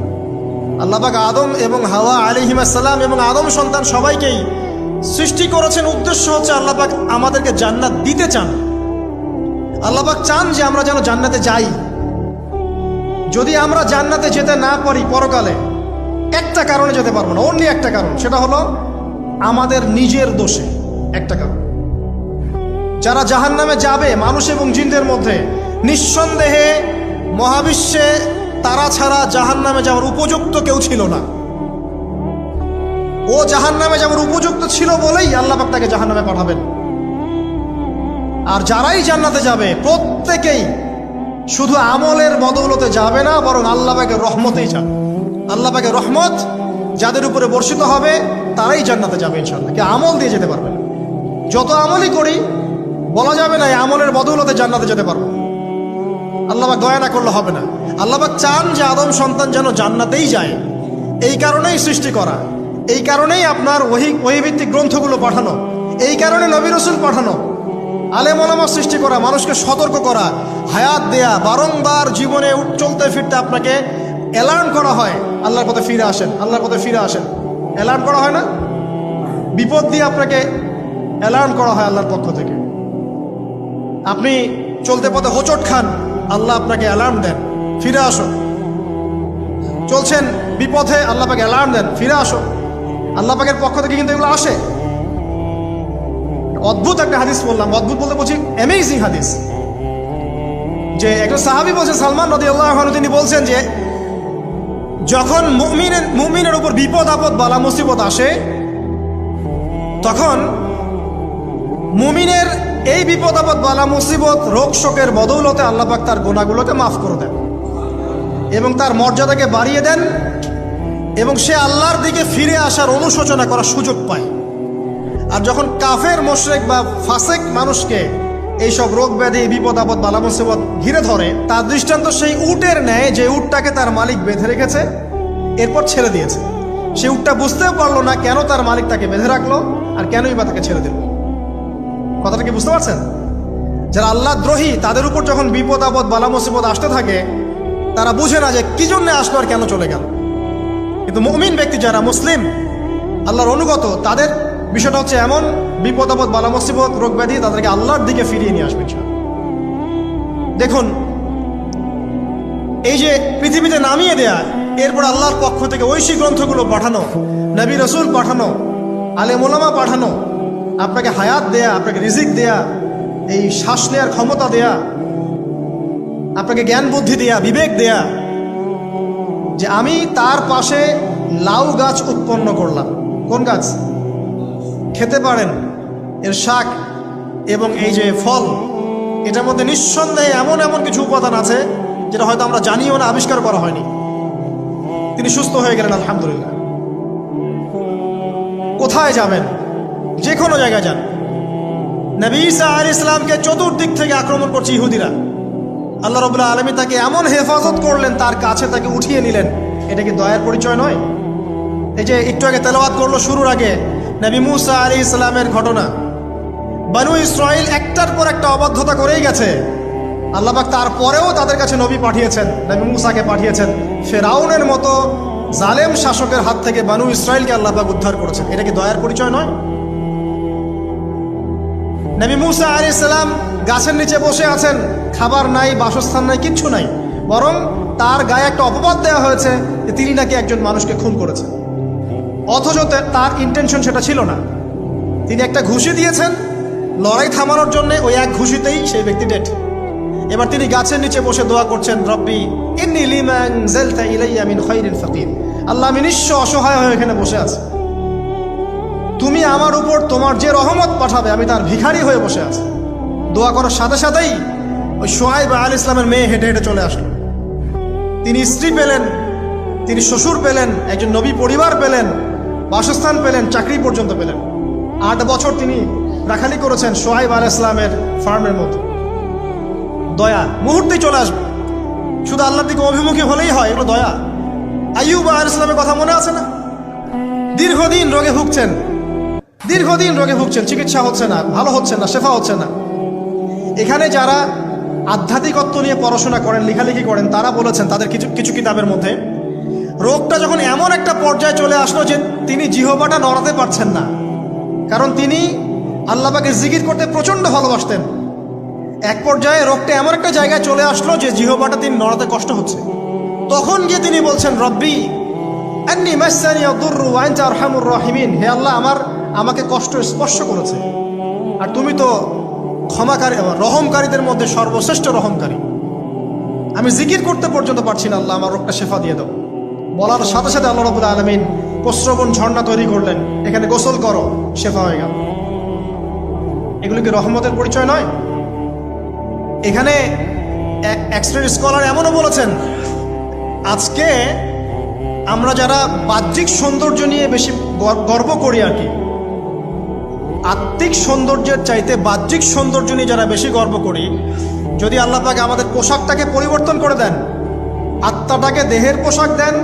আল্লাহ পাক আদম এবং হাওয়া আলাইহিস সালাম এবং আদম সন্তান সবাইকেই সৃষ্টি করেছেন, উদ্দেশ্য হচ্ছে আল্লাহ পাক আমাদেরকে জান্নাত দিতে চান। আল্লাহ পাক চান যে আমরা যেন জান্নাতে যাই। যদি আমরা জান্নাতে যেতে না পারি পরকালে, একটা কারণে যেতে পারবো না, অনলি একটা কারণ, সেটা হলো আমাদের নিজের দোষে। একটা কারণ, যারা জাহান্নামে যাবে মানুষ এবং জিনদের মধ্যে, নিঃসন্দেহে মহাবিশ্বে তারা ছাড়া জাহান্নামে যাওয়ার উপযুক্ত কেউ ছিল না। ও জাহান্নামে যাওয়ার উপযুক্ত ছিল বলেই আল্লাহ পাক তাকে জাহান্নামে পাঠাবেন। আর যারাই জান্নাতে যাবে প্রত্যেকেই শুধু আমলের বদৌলতে যাবে না, বরং আল্লাহ পাকের রহমতেই যাবে। আল্লাহ পাকের রহমত যাদের উপরে বর্ষিত হবে তারাই জান্নাতে যাবে ইনশাআল্লাহ। কে আমল দিয়ে যেতে পারবে না। যত আমলই করি বলা যাবে না এই আমলের বদৌলতে জান্নাতে যেতে পারবো। আল্লাহ পাক দয়া না করলে হবে না। আল্লাহ পাক চান যে আদম সন্তান যেন জান্নাতেই যায়। এই কারণেই সৃষ্টি করা, এই কারণেই আপনার ওহীভিত্তিক গ্রন্থগুলো পাঠানো, এই কারণে নবী রাসূল পাঠানো। আলেম ওলামা সৃষ্টি করা, মানুষকে সতর্ক করা, হায়াত দেয়া, বারংবার জীবনে চলতে ফিরতে আপনাকে অ্যালার্ম করা হয়, আল্লাহর পথে ফিরে আসেন, আল্লাহর পথে ফিরে আসেন। অ্যালার্ম করা হয় না? বিপদ দিয়ে আপনাকে অ্যালার্ম করা হয় আল্লাহর পক্ষ থেকে। আপনি চলতে পথে হোঁচট খান, আল্লাহ আপনাকে অ্যালার্ম দেন, ফিরে আসো। চলছেন বিপথে, আল্লাহ পাকে অ্যালার্ম দেন, ফিরে আসো। আল্লাহ পাকের পক্ষ থেকে কিন্তু এগুলো আসে। অদ্ভুত একটা হাদিস বললাম, অদ্ভুত বলতে বলছি অ্যামেজিং হাদিস, যে একজন সাহাবী বলছেন, সালমান রাদিয়াল্লাহু আনহু, তিনি বলছেন যে যখন মুমিনের উপর বিপদ আপদ বালা মুসিবত আসে, তখন মুমিনের এই বিপদ আপদ বালা মুসিবত রোগ শোকের বদৌলতে আল্লাহ পাক তার গুনাহগুলোকে মাফ করে দেন এবং তার মর্যাদাকে বাড়িয়ে দেন, এবং সে আল্লাহর দিকে ফিরে আসার অনুশোচনা করার সুযোগ পায়। আর যখন কাফের মুশরিক বা ফাসেক মানুষকে এইসব রোগ ব্যাধি বিপদ আপদ বালা মুসিবত ঘিরে ধরে, তার দৃষ্টান্ত সেই উটের ন্যায় যে উটটাকে তার মালিক বেঁধে রেখেছে, এরপর ছেড়ে দিয়েছে। সে উটটা বুঝতেও পারলো না কেন তার মালিক তাকে বেঁধে রাখলো আর কেনই বা তাকে ছেড়ে দিল। কথাটা কি বুঝতে পারছেন? যারা আল্লাহ দ্রোহী, তাদের উপর যখন বিপদ আপদ বালা মুসিবত আসতে থাকে, তারা বুঝে না যে কি জন্য আসলো আর কেন চলে গেল। কিন্তু মুমিন ব্যক্তি যারা মুসলিম, আল্লাহর অনুগত, তাদের বিষয়টা হচ্ছে এমন, বিপদ আপদ বালা মুসিবত রোগ ব্যাধি তাদেরকে আল্লাহর দিকে ফিরিয়ে নিয়ে আসবে। দেখুন, এই যে পৃথিবীতে নামিয়ে দেয়া, এরপর আল্লাহর পক্ষ থেকে ঐশী গ্রন্থগুলো পাঠানো, নবী রসুল পাঠানো, আলেম ওলামা পাঠানো, আপনাকে হায়াত দেয়া, আপনাকে রিজিক দেয়া, এই শ্বাস নেওয়ার ক্ষমতা দেয়া, আপনাকে জ্ঞান বুদ্ধি দেয়া, বিবেক দেয়া, যে আমি তার পাশে লাউ গাছ উৎপন্ন করলাম। কোন গাছ? খেতে পারেন, এর শাক এবং এই যে ফল, এটার মধ্যে নিঃসন্দেহে এমন এমন কিছু উপাদান আছে যেটা হয়তো আমরা জানিও না, আবিষ্কার করা হয়নি। তিনি সুস্থ হয়ে গেলেন, আলহামদুলিল্লাহ। কোথায় যাবেন? যে কোনো জায়গায় যান। নবী ঈসা আলাইহিস সালামকে চতুর্দিক থেকে আক্রমণ করছে ইহুদিরা। আল্লাহ রাব্বুল আলামিন তাকে এমন হেফাজত করলেন, তার কাছে তাকে উঠিয়ে নিলেন। এটা কি দয়ার পরিচয় নয়? এই যে একটু আগে তেলাওয়াত করলো শুরুর আগে, নবী মূসা আলাইহিস সালামের ঘটনা। বনু ইসরাইল একটার পর একটা অবাধ্যতা করেই গেছে। আল্লাহ পাক তারপরেও তাদের কাছে নবী পাঠিয়েছেন, নবী মূসাকে পাঠিয়েছেন। ফেরাউনের মতো জালেম শাসকের হাত থেকে বনু ইসরাইলকে আল্লাহ পাক উদ্ধার করেছেন। এটা কি দয়ার পরিচয় নয়? নবী মূসা আলাইহিস সালাম গাছের নিচে বসে আছেন, খাবার নাই, বাসস্থান নাই, কিচ্ছু নাই, বরং তার গায়ে একটা অপবাদ দেওয়া হয়েছে যে তিনি নাকি একজন মানুষকে খুন করেছেন, অথচ তার ইন্টেনশন সেটা ছিল না। তিনি একটা ঘুষি দিয়েছেন লড়াই থামানোর জন্য, ওই এক ঘুষিতেই সেই ব্যক্তি ডেড। এবার তিনি গাছের নিচে বসে দোয়া করছেন, রব্বি ইন্নী লিমা আনজালতা ইলাইয়া মিন খায়রিন ফাকির। আল্লাহ, আমি নিঃস্ব অসহায় হয়ে এখানে বসে আছি, তুমি আমার উপর তোমার যে রহমত পাঠাবে আমি তার ভিখারি হয়ে বসে আছি। দোয়া করার সাথে সাথেই ওই শুআয়ব আলাইহিস সালামের মেয়ে হেঁটে হেঁটে চলে আসলো। তিনি স্ত্রী পেলেন, তিনি শ্বশুর পেলেন, একজন নবী পরিবার পেলেন, বাসস্থান পেলেন, চাকরি পর্যন্ত পেলেন। 8 বছর তিনি রাখালি করেছেন শুআয়ব আলাইহিস সালামের ফার্মের মধ্যে। দয়া মুহূর্তেই চলে আসবে, শুধু আল্লাহর দিকে অভিমুখী হলেই হয়, এগুলো দয়া। আইয়ুব আলাইহিস সালামের কথা মনে আছে না? দীর্ঘদিন রোগে ভুগছেন, চিকিৎসা হচ্ছে না, ভালো হচ্ছে না, শেফা হচ্ছে না। এখানে যারা আধ্যাত্মিকত্ব নিয়ে পড়াশোনা করেন, লেখালেখি করেন, তারা বলেছেন তাদের কিছু কিতাবের মধ্যে, রোগটা যখন এমন একটা পর্যায়ে চলে আসলো যে তিনি জিহ্বাটা নড়াতে পারছেন না, কারণ তিনি আল্লাহ পাকের জিকির করতে প্রচণ্ড ভালোবাসতেন। এক পর্যায়ে রোগটা এমন একটা জায়গায় চলে আসলো যে জিহ্বাটা তিনি নড়াতে কষ্ট হচ্ছে। তখন গিয়ে তিনি বলছেন, রব্বি আন্নী মাসসানি আদ-দুররু ওয়া আনতা আরহামুর রাহিমিন। হে আল্লাহ, আমাকে কষ্ট স্পর্শ করেছে, আর তুমি তো ক্ষমাকারী, রহমকারীদের মধ্যে সর্বশ্রেষ্ঠ রহমকারী। আমি জিকির করতে পর্যন্ত পারছি না, আল্লাহ আমার রোগটা শেফা দিয়ে দাও। বলার সাথে সাথে আল্লাহ রাব্বুল আলামিন প্রস্রবণ ঝর্ণা তৈরি করলেন, এখানে গোসল করো, শেফা হয়ে গেল। এগুলো কি রহমতের পরিচয় নয়? এখানে এক্সট্রা স্কলার এমনও বলেছেন, আজকে আমরা যারা বাহ্যিক সৌন্দর্য নিয়ে বেশি গর্ব করি আর কি, আত্মিক সৌন্দর্যের চাইতে বাহ্যিক সৌন্দর্য নিয়ে যারা বেশি গর্ব করি, যদি আল্লাহ পাক আমাদের পোশাকটাকে পরিবর্তন করে দেন, আত্মাটাকে দেহের পোশাক দেন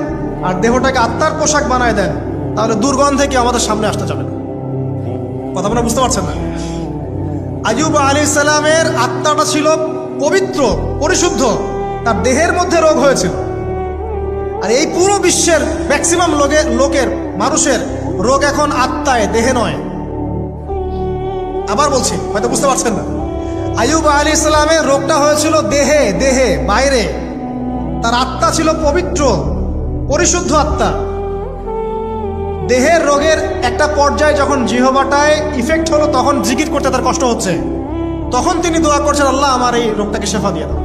আর দেহটাকে আত্মার পোশাক বানায় দেন, তাহলে দুর্গন্ধে কি আমাদের সামনে আসতে যাবে না। কথা আপনারা বুঝতে পারছেন না? আইয়ুব আলাইহিস সালামের আত্মাটা ছিল পবিত্র, পরিশুদ্ধ, তার দেহের মধ্যে রোগ হয়েছিল। আর এই পুরো বিশ্বের ম্যাক্সিমাম লোকের মানুষের রোগ এখন আত্মায়, দেহে নয়। আবার বলছি, হয়তো বুঝতে পারছেন না। আইয়ুব আলাইহিস সালামের রোগটা হয়েছিল দেহে, দেহে বাইরে। তার আত্মা ছিল পবিত্র, পরিশুদ্ধ আত্মা। দেহের রোগের একটা পর্যায়ে যখন জিহ্বাটায় ইফেক্ট হলো, তখন জিকির করতে তার কষ্ট হচ্ছে, তখন তিনি দোয়া করছেন, আল্লাহ আমার এই রোগটাকে শেফা দিয়ে দাও।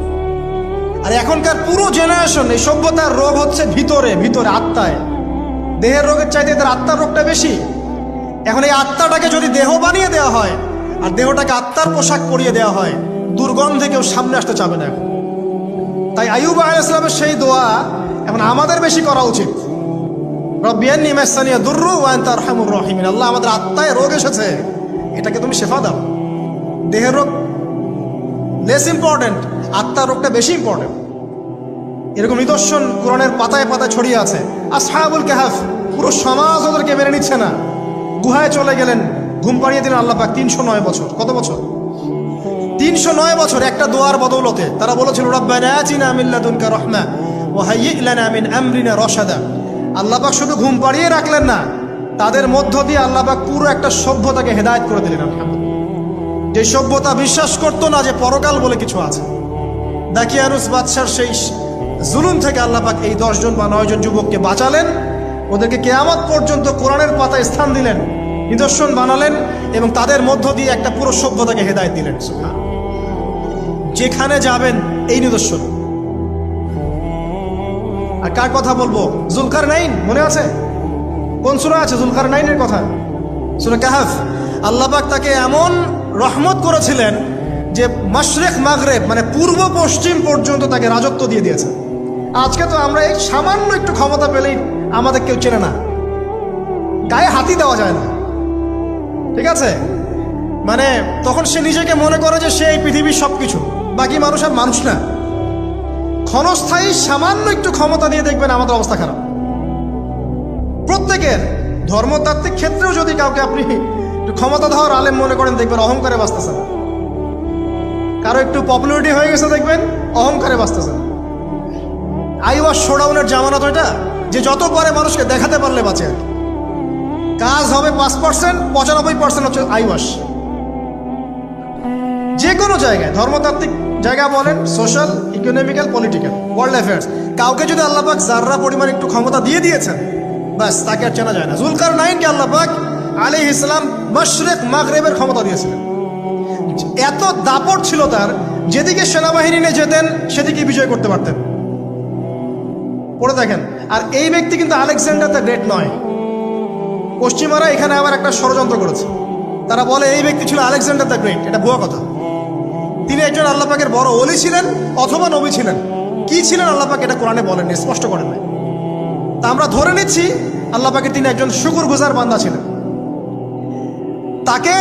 আর এখনকার পুরো জেনারেশন, এই সভ্যতার রোগ হচ্ছে ভিতরে, ভিতরে আত্মায়। দেহের রোগের চাইতে তার আত্মার রোগটা বেশি। এখন এই আত্মাটাকে যদি দেহ বানিয়ে দেওয়া হয় আর দেহটাকে আত্মার পোশাক পরিয়ে দেওয়া হয়, দুর্গন্ধে কেউ সামনে আসতে চাবে না। তাই আইয়ুব আলাইহিস সালামের সেই দোয়া এখন আমাদের বেশি করা উচিত। রব্বি আন্নী মাসানিয়া দুররু ওয়া আনতা আরহামুর রাহিমিন। আল্লাহ, আমাদের আত্মায় রোগ এসেছে, এটাকে তুমি শেফা দাও। দেহের রোগ লেস ইম্পর্টেন্ট, আত্মার রোগটা বেশি ইম্পর্টেন্ট। এরকম নিদর্শন কোরআনের পাতায় পাতায় ছড়িয়ে আছে। আসহাবুল কাহাফ, পুরো সমাজ ওদেরকে মেনে নিচ্ছে না, গুহায় চলে গেলেন, ঘুম পাড়িয়ে দিলেন আল্লাহ পাক। 309 বছর, কত বছর? 309 বছর একটা দোয়ার বদৌলতে। তারা বলেছিল, রব্বানা আতিনা মিন লাদুনকা রাহমা ওয়া হাইয়্ লানা মিন আমরিনা রাশাদা। আল্লাহ পাক শুধু ঘুম পাড়িয়ে রাখলেন না, তাদের মধ্য দিয়ে আল্লাহ পাক পুরো একটা সভ্যতাকে হেদায়েত করে দিলেন। যে সভ্যতা বিশ্বাস করতো না যে পরকাল বলে কিছু আছে, দাকিয়ানুস বাদশার সেই জুলুম থেকে আল্লাহ পাক এই 10 জন বা 9 জন যুবককে বাঁচালেন। ওদেরকে কিয়ামত পর্যন্ত কোরআনের পাতায় স্থান দিলেন, নিদর্শন বানালেন, এবং তাদের মধ্য দিয়ে একটা পুরো সভ্যতাকে হেদায়েত দিলেন। যেখানে যাবেন এই নিদর্শন। আর কার কথা বলবো? যুলকারনাইন, মনে আছে? কোন সূরা আছে যুলকারনাইনের কথা? সূরা কাহাফ। আল্লাহ পাক তাকে এমন রহমত করেছিলেন যে মাশরিক মাগরিব, মানে পূর্ব পশ্চিম পর্যন্ত তাকে রাজত্ব দিয়ে দিয়েছে। আজকে তো আমরা এই সামান্য একটু ক্ষমতা পেলেই আমাদের কেউ চেনে না, গায়ে হাতি দেওয়া যায় না, ঠিক আছে? মানে তখন সে নিজেকে মনে করে যে সে এই পৃথিবীর সবকিছু, বাকি মানুষ আর মানুষ না। ক্ষণস্থায়ী সামান্য একটু ক্ষমতা দিয়ে দেখবেন আমাদের অবস্থা খারাপ। প্রত্যেকের ধর্মতাত্ত্বিক ক্ষেত্রেও যদি কাউকে আপনি একটু ক্ষমতাধর আলেম মনে করেন, দেখবেন অহংকারে বাঁচতেছেন। কারো একটু পপুলারিটি হয়ে গেছে, দেখবেন অহংকারে বাঁচতেছেন। আইওয়াস শোডাউনের জামানত ওইটা, যে যত পারে মানুষকে দেখাতে পারলে বাঁচে। আর কাজ হবে 5%, 95% হচ্ছে আইওয়াস। যে কোনো জায়গায়, ধর্মতাত্ত্বিক জায়গা বলেন, social, economical, political, world affairs, কাউকে যদি আল্লাহ পাক যাররা পরিমাণ একটু ক্ষমতা দিয়ে দিয়েছেন, ব্যাস তাকে আর চেনা যায় না। যুলকারনাইনকে আল্লাহ পাক আলাইহিস সালাম মাশরিক মাগরিবের ক্ষমতা দিয়েছিলেন। এত দাপট ছিল তার, যেদিকে সেনাবাহিনী নিয়ে যেতেন সেদিকে বিজয় করতে পারতেন। পড়ে দেখেন। আর এই ব্যক্তি কিন্তু আলেকজান্ডার দ্য গ্রেট নয়। পশ্চিমারা এখানে আবার একটা ষড়যন্ত্র করেছে। তারা বলে এই ব্যক্তি ছিল আলেকজান্ডার দ্য গ্রেট। এটা ভুয়া কথা। তিনি একজন আল্লাহ পাকের বড় ওলি ছিলেন অথবা নবী ছিলেন। কি ছিলেন আল্লাহ পাক এটা কোরআনে বলেননি, স্পষ্ট করেন নাই। তা আমরা ধরে নিচ্ছি আল্লাহ পাকের তিনি একজন শুকরগুজার বান্দা ছিলেন। তাকে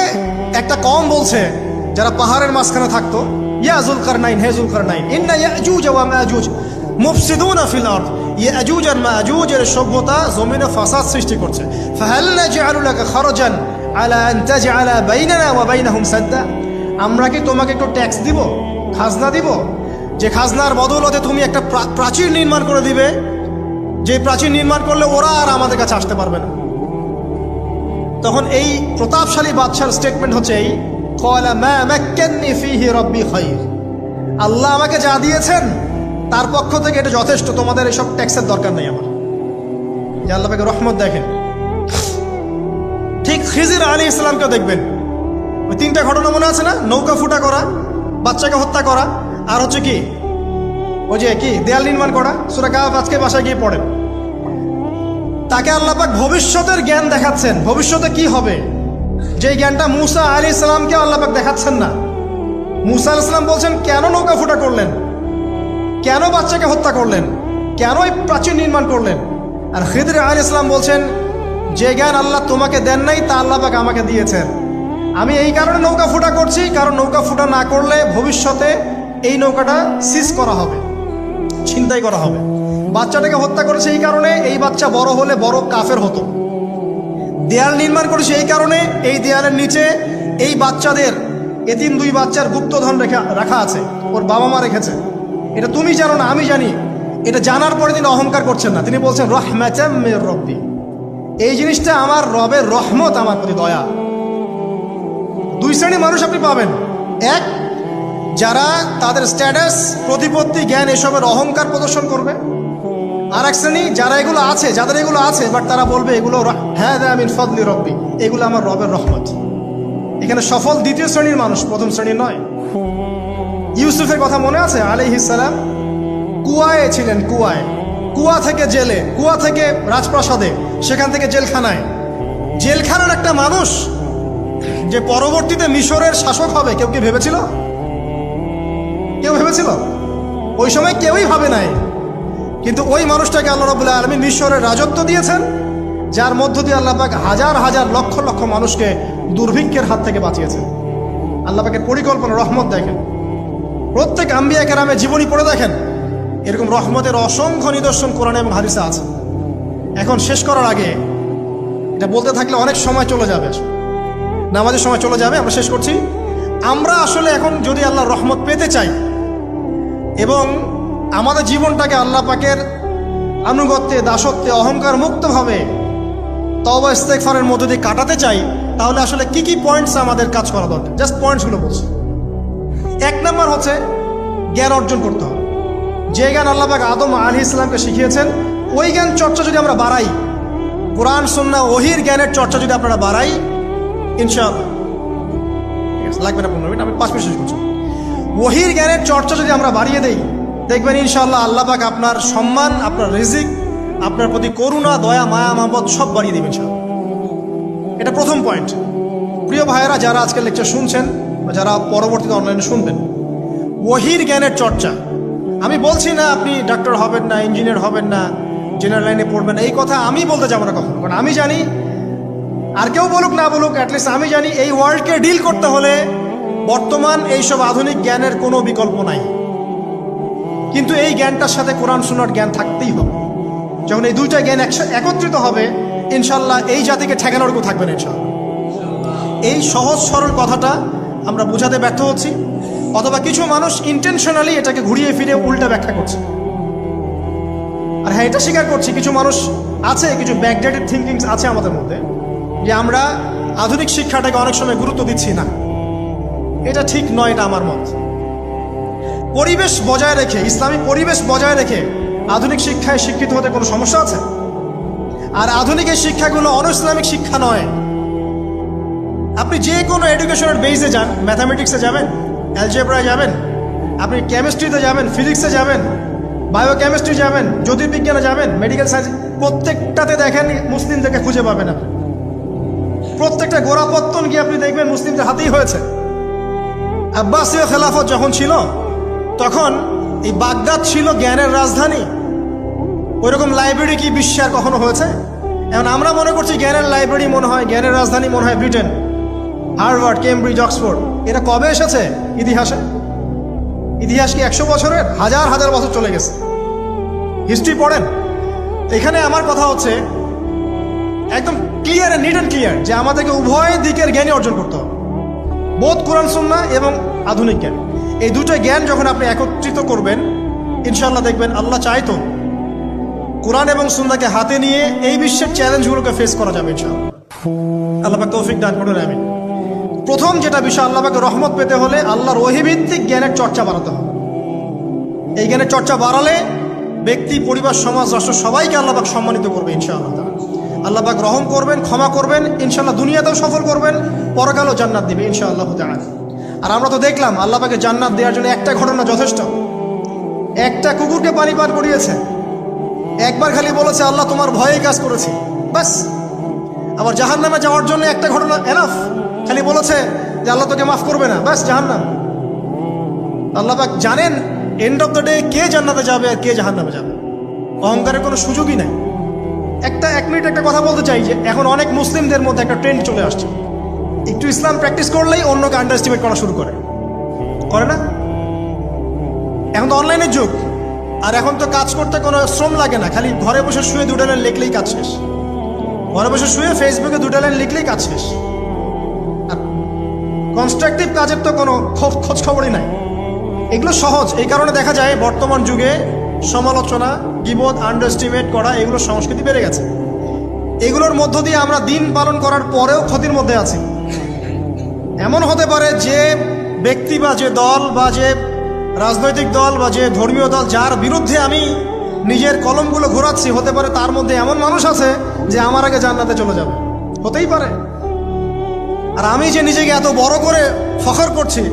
একটা কওম বলছে, যারা পাহাড়ের মাঝখানে থাকতো, ইয়া যুলকারনাইন, হে যুলকারনাইন, ইন্না ইয়াজুজ ওয়া মায়াজুজ মুফসিদুনা ফিল আরদ। ইয়াজুজ আর মায়াজুজের সভ্যতা জমিনে ফাসাদ সৃষ্টি করছে। ফাহাল নাজআলু লাকা খারাজান আলা আন তাজআলা বাইনানা ওয়া বাইনাহুম সাদ্দা। আমরা কি তোমাকে একটু ট্যাক্স দিব, খাজনা দিব, যে খাজনার বদৌলতে তুমি একটা প্রাচীর নির্মাণ করে দিবে, যে প্রাচীর নির্মাণ করলে ওরা আর আমাদের কাছে আসতে পারবে না। তখন এই প্রতাপশালী বাদশার স্টেটমেন্ট হচ্ছে এই, ক্বালা মা মাক্কান্নী ফীহি রাব্বী খায়র। আল্লাহ আমাকে যা দিয়েছেন তার পক্ষ থেকে এটা যথেষ্ট, তোমাদের এসব ট্যাক্সের দরকার নেই আমার। যে আল্লাহ পাকের রহমত দেখেন। ঠিক খিজির আলাইহিস সালামকেও দেখবেন, ওই 3টা ঘটনা মনে আছে না? নৌকা ফুটা করা, বাচ্চাকে হত্যা করা, আর হচ্ছে কি ওই যে কি দেয়াল নির্মাণ করা। সূরা কাহফ আজকে বাসায় গিয়ে পড়েন। তাকে আল্লাহ পাক ভবিষ্যতের জ্ঞান দেখাচ্ছেন, ভবিষ্যতে কি হবে, যে জ্ঞানটা মূসা আলাইহিস সালামকে আল্লাহ পাক দেখাচ্ছেন না। মূসা আলাইহিস সালাম বলছেন, কেন নৌকা ফুটা করলেন, কেন বাচ্চাকে হত্যা করলেন, কেন এই প্রাচীর নির্মাণ করলেন? আর খিদর আলাইহিস সালাম বলছেন, যে জ্ঞান আল্লাহ তোমাকে দেন নাই তা আল্লাহ পাক আমাকে দিয়েছেন। আমি এই কারণে নৌকা ফুটা করছি, কারণ নৌকা ফুটা না করলে ভবিষ্যতে এই নৌকাটা সিজ করা হবে, ছিনতাই করা হবে। বাচ্চাটাকে হত্যা করেছে এই কারণে, এই বাচ্চা বড় হলে বড় কাফের হতো। দেয়াল নির্মাণ করেছে এই কারণে, এই দেয়ালের নিচে এই বাচ্চাদের এতিম 2 বাচ্চার গুপ্তধন রাখা আছে, ওর বাবা মা রেখেছে, এটা তুমি জানো না আমি জানি, এটা জানার পরে তিনি অহংকার করছেন না, তিনি বলছেন রাহমাতাম মির রব্বি, এই জিনিসটা আমার রবের রহমত, আমার প্রতি দয়া। 2 শ্রেণীর মানুষ আপনি পাবেন। এক, যারা তাদের স্ট্যাটাস, প্রতিপত্তি, জ্ঞান এসবের অহংকার প্রদর্শন করবে। আর এক শ্রেণী যারা এগুলো আছে, যাদের এগুলো আছে, বাট তারা বলবে এগুলো হাযা মিন ফাদলি রব্বি, এগুলো আমার রবের রহমত। এখানে সফল 2য় শ্রেণীর মানুষ, 1ম শ্রেণীর নয়। ইউসুফের কথা মনে আছে? আলাইহিস সালাম কুয়ায় ছিলেন, কুয়া থেকে জেলে, কুয়া থেকে রাজপ্রাসাদে, সেখান থেকে জেলখানায়। জেলখানার একটা মানুষ যে পরবর্তীতে মিশরের শাসক হবে, কেউ কি ভেবেছিল? কেউ ভেবেছিল? ওই সময় কেউই ভাবে নাই। কিন্তু ওই মানুষটাকে আল্লাহ রাব্বুল আলামিন মিশরের রাজত্ব দিয়েছেন, যার মধ্য দিয়ে আল্লাহ পাক হাজার হাজার লক্ষ লক্ষ মানুষকে দুর্ভিক্ষের হাত থেকে বাঁচিয়েছেন। আল্লাহ পাকের পরিকল্পনা, রহমত দেখেন। প্রত্যেক আম্বিয়া কেরামের জীবনী পড়ে দেখেন, এরকম রহমতের অসংখ্য নিদর্শন কোরআনে এবং হাদিসে আছে। এখন শেষ করার আগে, এটা বলতে থাকলে অনেক সময় চলে যাবে, নামাজের সময় চলে যাবে, আমরা শেষ করছি। আমরা আসলে এখন যদি আল্লাহর রহমত পেতে চাই এবং আমাদের জীবনটাকে আল্লাহ পাকের আনুগত্যে, দাসত্বে, অহংকার মুক্তভাবে তওবা ইস্তেগফারের মধ্য দিয়ে কাটাতে চাই, তাহলে আসলে কি কি পয়েন্টস আমাদের কাজ করা দরকার, জাস্ট পয়েন্টসগুলো বলছি। 1 নম্বর হচ্ছে জ্ঞান অর্জন করতে হবে। যে জ্ঞান আল্লাহ পাক আদম আলাইহিস সালামকে শিখিয়েছেন, ওই জ্ঞান চর্চা যদি আমরা বাড়াই, কোরআন সুন্নাহ ওহীর জ্ঞানের চর্চা যদি আপনারা বাড়াই, ইনশাআল্লাহ, ঠিক আছে, লাগবে না 15 মিনিট, আমি 5 মিনিট শেষ করছি। ওহীর জ্ঞানের চর্চা যদি আমরা বাড়িয়ে দেই, দেখবেন ইনশাআল্লাহ আল্লাহ পাক আপনার সম্মান, আপনার রিজিক, আপনার প্রতি করুণা, দয়া, মায়া, মহব্বত সব বাড়িয়ে দেবেন ইনশাআল্লাহ। এটা প্রথম পয়েন্ট। প্রিয় ভাইয়েরা, যারা আজকের লেকচার শুনছেন বা যারা পরবর্তীতে অনলাইনে শুনবেন, ওহীর জ্ঞানের চর্চা। আমি বলছি না আপনি ডাক্তার হবেন না, ইঞ্জিনিয়ার হবেন না, জেনারেল লাইনে পড়বেন না, এই কথা আমি বলতে যাবো না কখনো। কারণ আমি জানি, আর কেউ বলুক না বলুক, অ্যাটলিস্ট আমি জানি এই ওয়ার্ল্ডকে ডিল করতে হলে বর্তমান এইসব আধুনিক জ্ঞানের কোনো বিকল্প নাই। কিন্তু এই জ্ঞানটার সাথে কোরআন সুন্নাহর জ্ঞান থাকতেই হবে। যখন এই 2টা জ্ঞান একত্রিত হবে, ইনশাল্লাহ এই জাতিকে ঠেকানোর কেউ থাকবে না ইনশাল্লাহ। এই সহজ সরল কথাটা আমরা বোঝাতে ব্যর্থ হচ্ছি, অথবা কিছু মানুষ ইন্টেনশনালি এটাকে ঘুরিয়ে ফিরে উল্টা ব্যাখ্যা করছে। আর হ্যাঁ, এটা স্বীকার করছি, কিছু মানুষ আছে, কিছু ব্যাকডেটেড থিঙ্কিংস আছে আমাদের মধ্যে, যে আমরা আধুনিক শিক্ষাটাকে অনেক সময় গুরুত্ব দিচ্ছি না। এটা ঠিক নয়, এটা আমার মত। পরিবেশ বজায় রেখে, ইসলামী পরিবেশ বজায় রেখে আধুনিক শিক্ষায় শিক্ষিত হতে কোনো সমস্যা আছে? আর আধুনিক এই শিক্ষাগুলো অন-ইসলামিক শিক্ষা নয়। আপনি যে কোনো এডুকেশনের বেসে যান, ম্যাথামেটিক্সে যাবেন, অ্যালজেব্রায় যাবেন, আপনি কেমিস্ট্রিতে যাবেন, ফিজিক্সে যাবেন, বায়োকেমিস্ট্রি যাবেন, জ্যোতির্বিজ্ঞানে যাবেন, মেডিকেল সায়েন্স, প্রত্যেকটাতে দেখেন মুসলিমদেরকে খুঁজে পাবেন আপনি। প্রত্যেকটা গোড়াপত্তন গিয়ে আপনি দেখবেন মুসলিমদের হাতেই হয়েছে। আব্বাসীয় খেলাফত যখন ছিল, তখন এই বাগদাদ ছিল জ্ঞানের রাজধানী। ওইরকম লাইব্রেরি কি বিশ্বে আর কখনো হয়েছে? এখন আমরা মনে করছি জ্ঞানের লাইব্রেরি মনে হয়, জ্ঞানের রাজধানী মনে হয় ব্রিটেন, হার্ভার্ড, কেমব্রিজ, অক্সফোর্ড। এটা কবে এসেছে ইতিহাসে? ইতিহাস কি 100 বছরের? হাজার হাজার বছর চলে গেছে। হিস্ট্রি পড়েন। এখানে আমার কথা হচ্ছে একদম ক্লিয়ার, নিট অ্যান্ড ক্লিয়ার, যে আমাদেরকে উভয় দিকের জ্ঞানই অর্জন করতে হবে, বোধ কোরআন সুন্নাহ এবং আধুনিক জ্ঞান। এই 2টা জ্ঞান যখন আপনি একত্রিত করবেন, ইনশাআল্লাহ দেখবেন আল্লাহ চাইতো কোরআন এবং সুন্নাহকে হাতে নিয়ে এই বিশ্বের চ্যালেঞ্জগুলোকে ফেস করা যাবে ইনশাআল্লাহ। আল্লাহ পাক তৌফিক দান করুন, আমিন। প্রথম যেটা বিষয়, আল্লাহ পাকের রহমত পেতে হলে আল্লাহর ওহীভিত্তিক জ্ঞানের চর্চা বাড়াতে হবে। এই জ্ঞানের চর্চা বাড়ালে ব্যক্তি, পরিবার, সমাজ, রাষ্ট্র সবাইকে আল্লাহ পাক সম্মানিত করবে ইনশাআল্লাহ। আল্লাহ পাক রহম করবেন, ক্ষমা করবেন, ইনশাআল্লাহ দুনিয়াতেও সফল করবেন, পরকালেও জান্নাত দিবে ইনশাআল্লাহ তাআলা। আর আমরা তো দেখলাম আল্লাহ পাকে জান্নাত দেওয়ার জন্য একটা ঘটনা যথেষ্ট। একটা কুকুরকে পানি পান করিয়েছে, একবার খালি বলেছে আল্লাহ তোমার ভয়েই কাজ করেছি, বাস। আবার জাহান্নামে যাওয়ার জন্য একটা ঘটনা এনাফ, খালি বলেছে যে আল্লাহ তোকে মাফ করবে না, বাস জাহান্নাম। আল্লাহ পাক জানেন এন্ড অফ দ্য ডে কে জান্নাতে যাবে আর কে জাহান্নামে যাবে। অহংকারের কোনো সুযোগই নাই। 1 মিনিট একটা কথা বলতে চাই, যে এখন অনেক মুসলিমদের মধ্যে একটা ট্রেন্ড চলে আসছে, একটু ইসলাম প্র্যাকটিস করলেই অন্যকে আন্ডার এস্টিমেট করা শুরু করে না? এখন তো অনলাইনের যুগ, আর এখন তো কাজ করতে কোনো শ্রম লাগে না, খালি ঘরে বসে শুয়ে 2টা লাইন লিখলেই কাজ শেষ। ঘরে বসে শুয়ে ফেসবুকে 2টা লাইন লিখলেই কাজ শেষ। কনস্ট্রাকটিভ কাজের তো কোনো খোঁজ খবরই নাই। এগুলো সহজ, এই কারণে দেখা যায় বর্তমান যুগে সমালোচনা, গীবত, আন্ডারএস্টিমেট করা, এগুলো সংস্কৃতি বেড়ে গেছে। এগুলোর মধ্য দিয়ে আমরা দিন পালন করার পরেও ক্ষতির মধ্যে আছি। এমন হতে পারে যে ব্যক্তি বা যে দল বা যে রাজনৈতিক দল বা যে ধর্মীয় দল যার বিরুদ্ধে আমি নিজের কলমগুলো ঘোরাচ্ছি, হতে পারে তার মধ্যে এমন মানুষ আছে যে আমার আগে জান্নাতে চলে যাবে, হতেই পারে। আর আমি যে নিজেকে এত বড় করে ফখর করছি,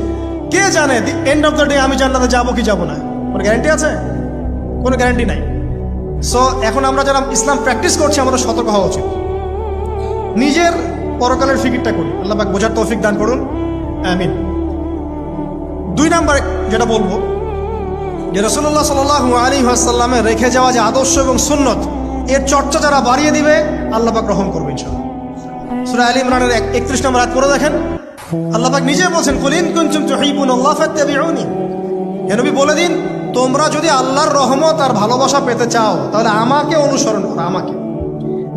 কে জানে এন্ড অফ দ্য ডে আমি জান্নাতে যাবো কি যাব না? কোনো গ্যারান্টি আছে? কোনো গ্যারান্টি নাই। সো এখন আমরা যারা ইসলাম প্র্যাকটিস করছি, আমাদের সতর্ক হওয়া উচিত। নিজের পরকালের ফিকিরটা করি। আল্লাহ পাক বোঝার তৌফিক দান করুন, আমিন। 2 নাম্বার যেটা বলবো, যে রাসূলুল্লাহ সাল্লাল্লাহু আলাইহি ওয়াসাল্লামের রেখে যাওয়া যে আদর্শ এবং সুন্নত, এর চর্চা যারা বাড়িয়ে দিবে আল্লাহ পাক রহম করবে ইনশাআল্লাহ। সূরা আলী ইমরানের 31 নম্বর আয়াত পড়ে দেখেন, আল্লাহ পাক নিজে বলছেন, কুল ইন কুনতুম তুহিব্বুনাল্লাহ ফাত্তাবিউনি। হে নবী বলে দিন, তোমরা যদি আল্লাহর রহমত আর ভালোবাসা পেতে চাও তাহলে আমাকে অনুসরণ করো। আমাকে,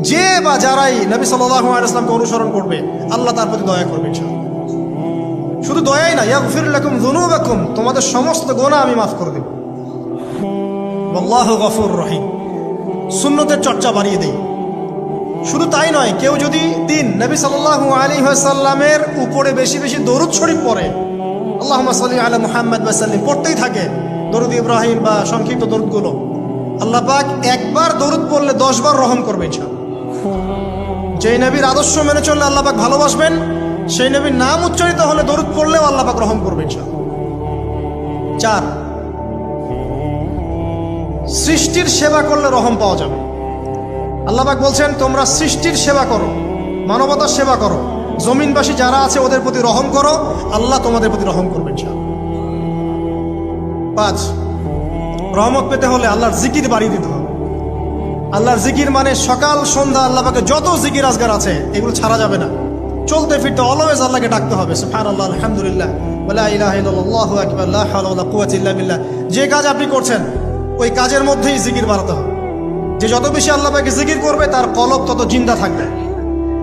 যে বা যারাই নবী সাল্লাল্লাহু আলাইহি ওয়াসাল্লামকে অনুসরণ করবে, আল্লাহ তার প্রতি দয়া করবে ইনশাআল্লাহ। শুধু দয়াই না, ইয়াগফির লাকুম যুনুবাকুম, তোমাদের সমস্ত গুনাহ আমি মাফ করে দেব। আল্লাহু গফুর রহিম। সুন্নতের চর্চা বাড়িয়ে দেই। শুধু তাই নয়, কেউ যদি দিন নবী সাল্লাল্লাহু আলাইহি ওয়াসাল্লামের উপরে বেশি বেশি দরুদ শরীফ পড়ে, আল্লাহুম্মা সাল্লি আলা মুহাম্মাদ ওয়া সাল্লিম পড়তেই থাকে, দরুদ ইব্রাহিম বা সংক্ষিপ্ত দরুদগুলো, আল্লাহ পাক একবার দরুদ পড়লে 10 বার রহম করবে ইনশাআল্লাহ। যেই নবীর আদর্শ মেনে চললে আল্লাহ পাক ভালোবাসবেন, সেই নবীর নাম উচ্চারিত হলে দরুদ পড়লেও আল্লাহ পাক রহম করবে ইনশাআল্লাহ। 4, সৃষ্টির সেবা করলে রহম পাওয়া যাবে। আল্লাহ পাক বলছেন, তোমরা সৃষ্টির সেবা করো, মানবতার সেবা করো, জমিনবাসী যারা আছে ওদের প্রতি রহম করো, আল্লাহ তোমাদের প্রতি রহম করবেন ইনশাআল্লাহ। 5, রহমত পেতে হলে আল্লাহর জিকির বাড়িয়ে দিতে হবে। আল্লাহর জিকির মানে সকাল সন্ধ্যা আল্লাহ পাকে যত জিকির আজগার আছে এগুলো ছাড়া যাবে না। চলতে ফিরতে অলওয়েজ আল্লাহকে ডাকতে হবে, সুবহানাল্লাহ, আলহামদুলিল্লাহ, ওয়ালা ইলাহা ইল্লাল্লাহ, আল্লাহু আকবার, লা হাওলা ওয়ালা কুওয়াতা ইল্লা বিল্লাহ। যে কাজ আপনি করছেন ওই কাজের মধ্যেই জিকির বাড়াতে হবে। যে যত বেশি আল্লাহ পাকে জিকির করবে তার কলব তত জিন্দা থাকবে,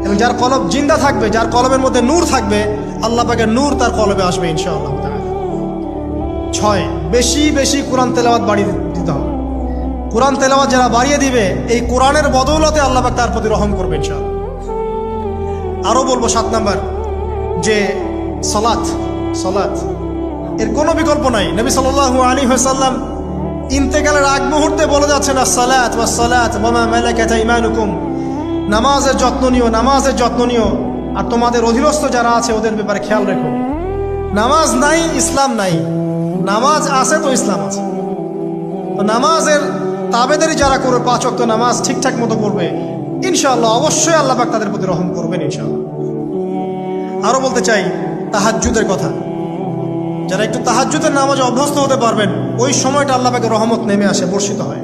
এবং যার কলব জিন্দা থাকবে, যার কলবের মধ্যে নূর থাকবে, আল্লাহ পাকের নূর তার কলবে আসবে ইনশাআল্লাহ তাআলা। 6, বেশি বেশি কোরআন তেলাওয়াত বাড়িয়ে দিতে হবে। কোরআন তেলাওয়াত যারা বাড়িয়ে দিবে, এই কোরআনের বদৌলতে আল্লাহ পাক তার প্রতি রহম করবে ইনশাআল্লাহ। আরো বলবো 7 নাম্বার, যে সালাত এর কোনো বিকল্প নাই। নবী সাল্লাল্লাহু আলাইহি ওয়াসাল্লাম ইন্তেকালের আগ মুহূর্তে বলে যাচ্ছেন, আসসালাত ওয়াসসালাত ওয়া মা মালাকাত আইমানুকুম, নামাজের যত্ন নিও, নামাজের যত্ন নিও, আর তোমাদের অধীনস্থ যারা আছে ওদের ব্যাপারে খেয়াল রেখো। নামাজ নাই ইসলাম নাই, নামাজ আছে তো ইসলাম আছে। তো নামাজের তাবেদারি যারা করবে, 5 ওয়াক্ত নামাজ ঠিকঠাক মতো করবে, ইনশাআল্লাহ অবশ্যই আল্লাহ পাক তাদের প্রতি রহম করবেন ইনশাআল্লাহ। আরো বলতে চাই তাহাজ্জুদের কথা। যারা একটু তাহাজ্জুদের নামাজে অভ্যস্ত হতে পারবেন, ওই সময়টা আল্লাহ পাকের রহমত নেমে আসে, বর্ষিত হয়।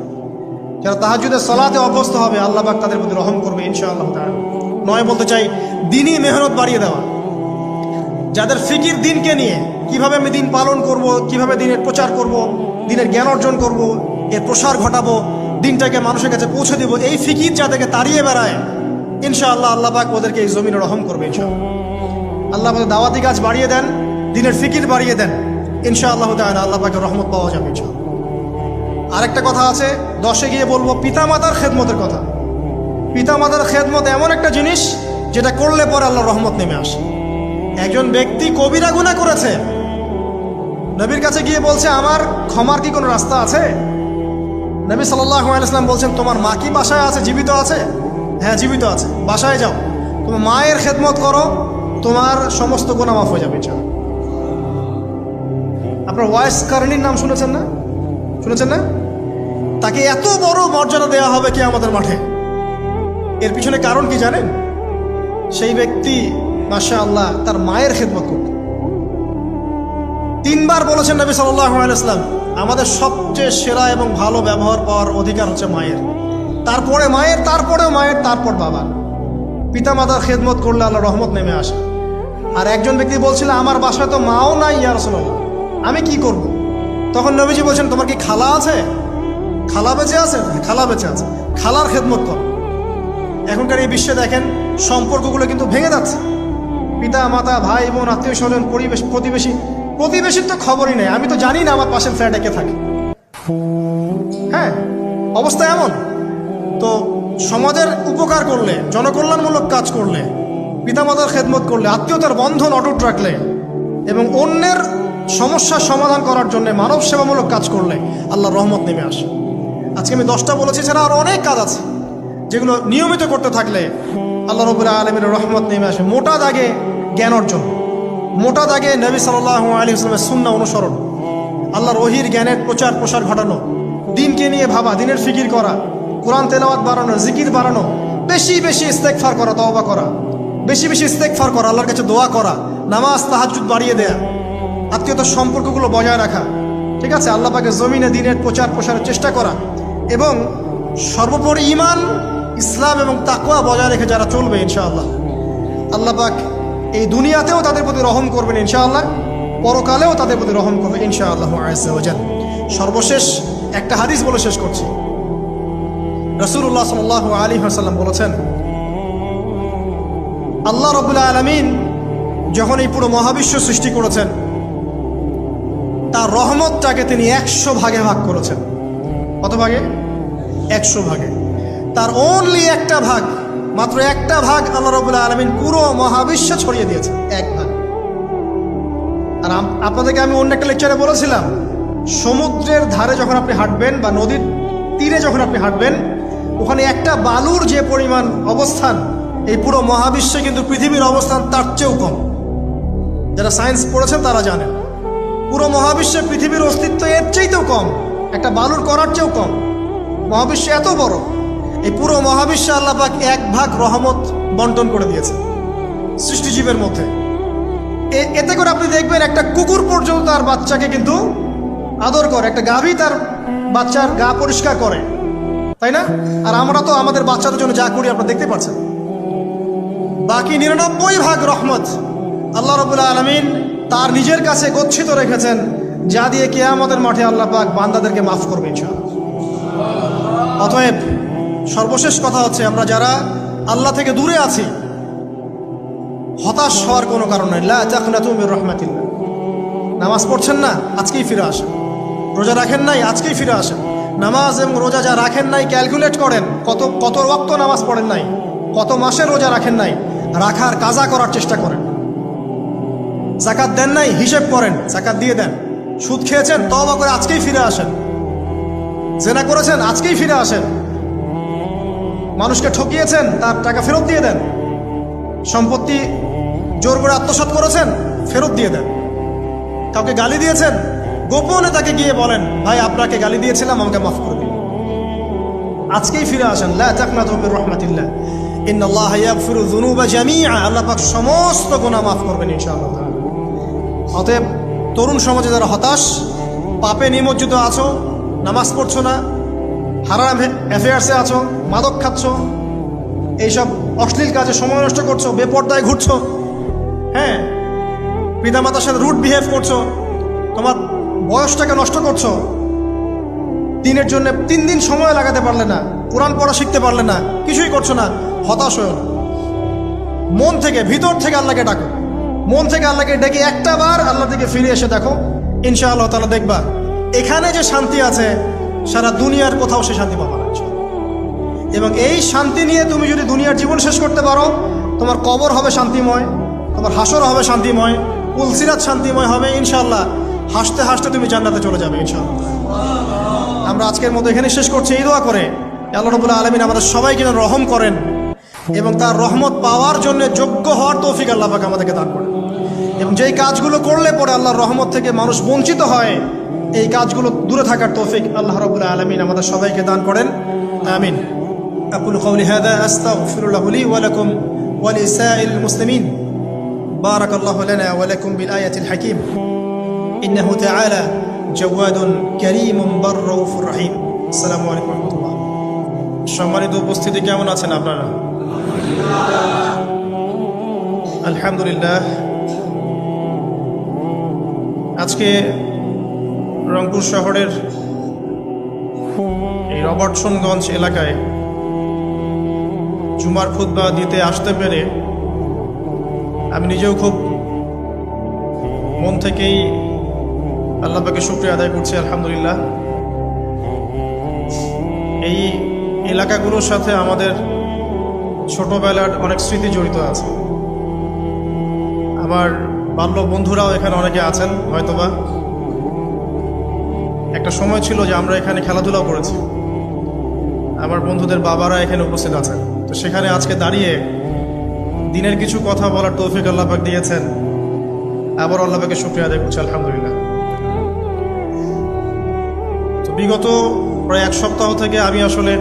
যারা তাহাজ্জুদের সালাতে অভ্যস্ত হবে, আল্লাহ পাক তাদের প্রতি রহম করবে ইনশাআল্লাহ তাআলা। 9 বলতে চাই দিনই মেহনত বাড়িয়ে দেওয়া। যাদের ফিকির দিনকে নিয়ে, কিভাবে আমি দিন পালন করব, কিভাবে দিনের প্রচার করব, দিনের জ্ঞান অর্জন করব, এর প্রসার ঘটাবো, দিনটাকে মানুষের কাছে পৌঁছে দেব, এই ফিকির যাদেরকে তাড়িয়ে বেড়ায়, ইনশাআল্লাহ আল্লাহ পাক ওদেরকে এই জমিনে রহম করবে ইনশাআল্লাহ। আল্লাহ পাক দাওয়াতি কাজ বাড়িয়ে দেন, দিনের ফিকির বাড়িয়ে দেন, ইনশাআল্লাহ তাআলা আল্লাহ পাকের রহমত পাওয়া যাবে ইনশাআল্লাহ। আরেকটা কথা আছে, 10-এ গিয়ে বলবো পিতামাতার খেদমতের কথা। পিতামাতার খেদমত এমন একটা জিনিস যেটা করলে পরে আল্লাহর রহমত নেমে আসে। একজন ব্যক্তি কবিরা গুনাহ করেছে, নবীর কাছে গিয়ে বলছে, আমার ক্ষমার কি কোনো রাস্তা আছে? নবী সাল্লাল্লাহু আলাইহি ওয়াসাল্লাম বলছেন, তোমার মা কি বাসায় আছে, জীবিত আছে? হ্যাঁ, জীবিত আছে। বাসায় যাও, তোমার মায়ের খেদমত করো, তোমার সমস্ত গুনাহ মাফ হয়ে যাবে ইনশাআল্লাহ। আপনার ওয়াইস কারণীর নাম শুনেছেন না? তাকে এত বড় মর্যাদা দেওয়া হবে কিয়ামতের মাঠে। এর পিছনে কারণ কি জানেন? সেই ব্যক্তি মাশাআল্লাহ তার মায়ের খেদমত করত। 3 বার বলেছেন নবী সাল্লাল্লাহু আলাইহি ওয়াসাল্লাম, আমাদের সবচেয়ে সেরা এবং ভালো ব্যবহার পাওয়ার অধিকার হচ্ছে মায়ের, তারপরে মায়ের, তারপরেও মায়ের, তারপর বাবার। পিতামাতার খেদমত করলে আল্লাহ রহমত নেমে আসে। আর একজন ব্যক্তি বলছিল, আমার বাসায় তো মাও নাই ইয়া রাসূলুল্লাহ, আমি কি করব? তখন নবীজি বলছেন, তোমার কি খালা আছে? খালা বেঁচে আছে? খালা বেঁচে আছে, খালার খেদমত কর। এখনকার এই বিশ্বে দেখেন সম্পর্কগুলো কিন্তু ভেঙে যাচ্ছে। পিতা মাতা ভাই বোন আত্মীয় স্বজন প্রতিবেশীর তো খবরই নেই, আমি তো জানি না আমার পাশের ফ্ল্যাটে কে থাকে। হ্যাঁ, অবস্থা এমন। তো সমাজের উপকার করলে, জনকল্যাণমূলক কাজ করলে, পিতামাতার খেদমত করলে, আত্মীয়তার বন্ধন অটুট রাখলে এবং অন্যের সমস্যার সমাধান করার জন্য মানব সেবামূলক কাজ করলে আল্লাহর রহমত নেমে আসে। আজকে আমি 10টা বলেছি, ছাড়া আরও অনেক কাজ আছে যেগুলো নিয়মিত করতে থাকলে আল্লাহ রাব্বুল আলামিনের রহমত নেমে আসে। মোটা দাগে জ্ঞান অর্জন, মোটা দাগে নবী সাল্লাল্লাহু আলাইহি ওয়াসাল্লামের সুন্নাহ অনুসরণ, আল্লাহর ওহীর জ্ঞানের প্রচার প্রসার ঘটানো, দিনকে নিয়ে ভাবা, দিনের ফিকির করা, কোরআন তেলাওয়াত বাড়ানো, জিকির বাড়ানো, বেশি বেশি ইস্তেগফার করা, তওবা করা, বেশি বেশি ইস্তেগফার করা, আল্লাহর কাছে দোয়া করা, নামাজ তাহাজ্জুদ বাড়িয়ে দেয়া, আত্মীয়তার সম্পর্কগুলো বজায় রাখা, ঠিক আছে, আল্লাহ পাকের জমিনে দিনের প্রচার প্রসারের চেষ্টা করা, এবং সর্বোপরি ঈমান, ইসলাম এবং তাকওয়া বজায় রেখে যারা চলবে ইনশাআল্লাহ, আল্লাহ পাক এই দুনিয়াতেও তাদের প্রতি রহম করবেন ইনশাআল্লাহ, পরকালেও তাদের প্রতি রহম করবেন ইনশাআল্লাহ আযজা ওয়া জাল। সর্বশেষ একটা হাদিস বলে শেষ করছি। রাসূলুল্লাহ সাল্লাল্লাহু আলাইহি ওয়াসাল্লাম বলেছেন, আল্লাহ রাব্বুল আলামিন যখন এই পুরো মহাবিশ্ব সৃষ্টি করেছেন, তার রহমতটাকে তিনি 100 ভাগে ভাগ করেছেন। কত ভাগে? 100 ভাগে। তার অনলি একটা ভাগ, মাত্র একটা ভাগ আল্লাহ রাব্বুল আলামিন পুরো মহাবিশ্বে ছড়িয়ে দিয়েছেন, এক ভাগ। আর আপনাদেরকে আমি অন্য একটা লেকচারে বলেছিলাম, সমুদ্রের ধারে যখন আপনি হাঁটবেন বা নদীর তীরে যখন আপনি হাঁটবেন, ওখানে একটা বালুর যে পরিমাণ অবস্থান, এই পুরো মহাবিশ্বে কিন্তু পৃথিবীর অবস্থান তার চেয়েও কম। যারা সায়েন্স পড়েছেন তারা জানেন, পুরো মহাবিশ্বে পৃথিবীর অস্তিত্ব এর চাইতেও কম, একটা বালুর করার চেয়েও কম। মহাবিশ্ব এত বড়, এই পুরো মহাবিশ্বে আল্লাহ পাক এক ভাগ রহমত বন্টন করে দিয়েছে সৃষ্টিজীবের মধ্যে। এতে করে আপনি দেখবেন একটা কুকুর পর্যন্ত তার বাচ্চাকে কিন্তু আদর করে, একটা গাভী তার বাচ্চার গা পরিষ্কার করে, তাই না? আর আমরা তো আমাদের বাচ্চাদের জন্য যা করি আপনারা দেখতে পাচ্ছেন। বাকি 99 ভাগ রহমত আল্লাহ রাব্বুল আলামিন তার নিজের কাছে গচ্ছিত রেখেছেন, যা দিয়ে কিয়ামতের মাঠে আল্লাহ পাক বান্দাদেরকে মাফ করবে ইনশাআল্লাহ। অতএব সর্বশেষ কথা হচ্ছে, আমরা যারা আল্লাহ থেকে দূরে আছি, হতাশ হওয়ার কোনো কারণ নেই। লা তাকনাতু মির রাহমাতিল্লাহ। নামাজ পড়ছেন না, আজকেই ফিরে আসেন। রোজা রাখেন নাই, আজকেই ফিরে আসেন। নামাজ এবং রোজা যা রাখেন নাই, ক্যালকুলেট করেন কত ওয়াক্ত নামাজ পড়েন নাই, কত মাসের রোজা রাখেন নাই, রাখার কাজা করার চেষ্টা করেন। যাকাত দেন নাই, হিসেব করেন, যাকাত দিয়ে দেন। সুদ খেয়েছেন, তওবা করে আজকেই ফিরে আসেন। জেনা করেছেন, আজকেই ফিরে আসেন। মানুষকে ঠকিয়েছেন, তার টাকা ফেরত দিয়ে দেন। সম্পত্তি জোর করে আত্মসাৎ করেছেন, ফেরত দিয়ে দেন। কাউকে গালি দিয়েছেন, গোপনে তাকে গিয়ে বলেন, ভাই আপনাকে গালি দিয়েছিলাম, আমাকে মাফ করে দিন। আজকেই ফিরে আসেন। লা তাকনাতু মির রাহমাতিল্লাহ, ইন্নাল্লাহা ইয়াগফিরু যুনুবা জামিআ। আল্লাহ পাক সমস্ত গুনাহ মাফ করবেন ইনশাআল্লাহ। অতএব তরুণ সমাজে যারা হতাশ, পাপে নিমজ্জিত আছো, নামাজ পড়ছো না, হারাম অ্যাফেয়ার্সে আছো, মাদক খাচ্ছ, এইসব অশ্লীল কাজে সময় নষ্ট করছো, বেপর্দায় ঘুরছো, হ্যাঁ, পিতামাতার সাথে রুড বিহেভ করছো, তোমার বয়সটাকে নষ্ট করছো, দিনের জন্য 3 দিন সময় লাগাতে পারলে না, কোরআন পড়া শিখতে পারলে না, কিছুই করছো না, হতাশ হয়েও না। মন থেকে, ভিতর থেকে আল্লাহকে ডাকো। মন থেকে আল্লাহকে ডেকে একটা বার আল্লাহ থেকে ফিরে এসে দেখো, ইনশাআল্লাহ তাআলা দেখবা এখানে যে শান্তি আছে, সারা দুনিয়ার কোথাও সে শান্তি পাবা না। এবং এই শান্তি নিয়ে তুমি যদি দুনিয়ার জীবন শেষ করতে পারো, তোমার কবর হবে শান্তিময়, তোমার হাসর হবে শান্তিময়, পুলসিরাত শান্তিময় হবে ইনশাআল্লাহ। হাসতে হাসতে তুমি জান্নাতে চলে যাবে ইনশাআল্লাহ। আমরা আজকের মতো এখানে শেষ করছি এই দোয়া করে, আল্লাহ রাব্বুল আলামিন আমাদের সবাইকে রহম করেন এবং তার রহমত পাওয়ার জন্য যোগ্য হওয়ার তৌফিক আল্লাহ পাক আমাদেরকে দান করেন। এবং যেই কাজগুলো করলে পরে আল্লাহর রহমত থেকে মানুষ বঞ্চিত হয়, এই কাজগুলো দূরে থাকার তৌফিক আল্লাহ রাব্বুল আলামিন আমাদের সবাইকে দান করেন। আমিন। أقول قولي هذا أستغفر الله لي ولكم ولسائر المسلمين. بارك الله لنا ولكم بالآية الحكيم. إنه تعالى جواد كريم بر رؤوف رحيم. السلام عليكم ورحمة الله. সম্মানিত উপস্থিতি কেমন আছেন আপনারা? আলহামদুলিল্লাহ। আজকে রংপুর শহরের এই রবার্টসনগঞ্জ এলাকায় জুমার খুতবা দিতে আসতে পেরে আমি নিজেও খুব মন থেকেই আল্লাহ পাকের শুকরিয়া আদায় করছি, আলহামদুলিল্লাহ। এই এলাকাগুলোর সাথে আমাদের ছোটবেলার অনেক স্মৃতি জড়িত আছে। আমার বাল্য বন্ধুরাও এখানে অনেকে আছেন হয়তোবা। একটা সময় ছিল যে আমরা এখানে খেলাধুলাও করেছি, আমার বন্ধুদের বাবারা এখানে উপস্থিত আছেন। তো সেখানে আজকে দাঁড়িয়ে দিনের কিছু কথা বলার তৌফিক আল্লাহ পাক দিয়েছেন, আবার আল্লাহ পাকের শুকরিয়া আদায় করছি, আলহামদুলিল্লাহ। তো বিগত প্রায় এক সপ্তাহ থেকে আমি আসলে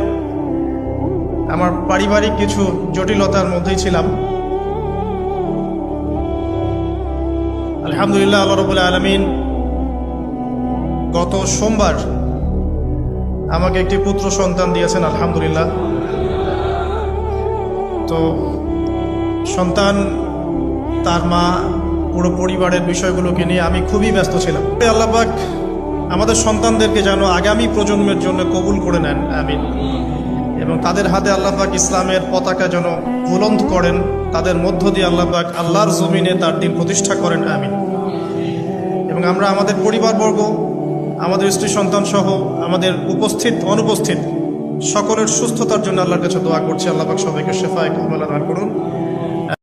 আমার পারিবারিক কিছু জটিলতার মধ্যেই ছিলাম। আলহামদুলিল্লাহ, আল্লাহ রাব্বুল আলামিন গত সোমবার আমাকে একটি পুত্র সন্তান দিয়েছেন, আলহামদুলিল্লাহ। তো সন্তান, তার মা, পুরো পরিবারের বিষয়গুলোকে নিয়ে আমি খুবই ব্যস্ত ছিলাম। আল্লাহ পাক আমাদের সন্তানদেরকে যেন আগামী প্রজন্মের জন্য কবুল করে নেন, আমিন। এবং তাদের হাতে আল্লাহ পাক ইসলামের পতাকা যেন বুলন্দ করেন, তাদের মধ্য দিয়ে আল্লাহ পাক আল্লাহর জমিনে তার দিন প্রতিষ্ঠা করেন, আমিন। এবং আমরা আমাদের পরিবারবর্গ, আমাদের স্ত্রী সন্তান সহ আমাদের উপস্থিত অনুপস্থিত সকলের সুস্থতার জন্য আল্লাহর কাছে দোয়া করছি। আল্লাহ পাক সবাইকে শেফায়ে কামেলা দান করুন।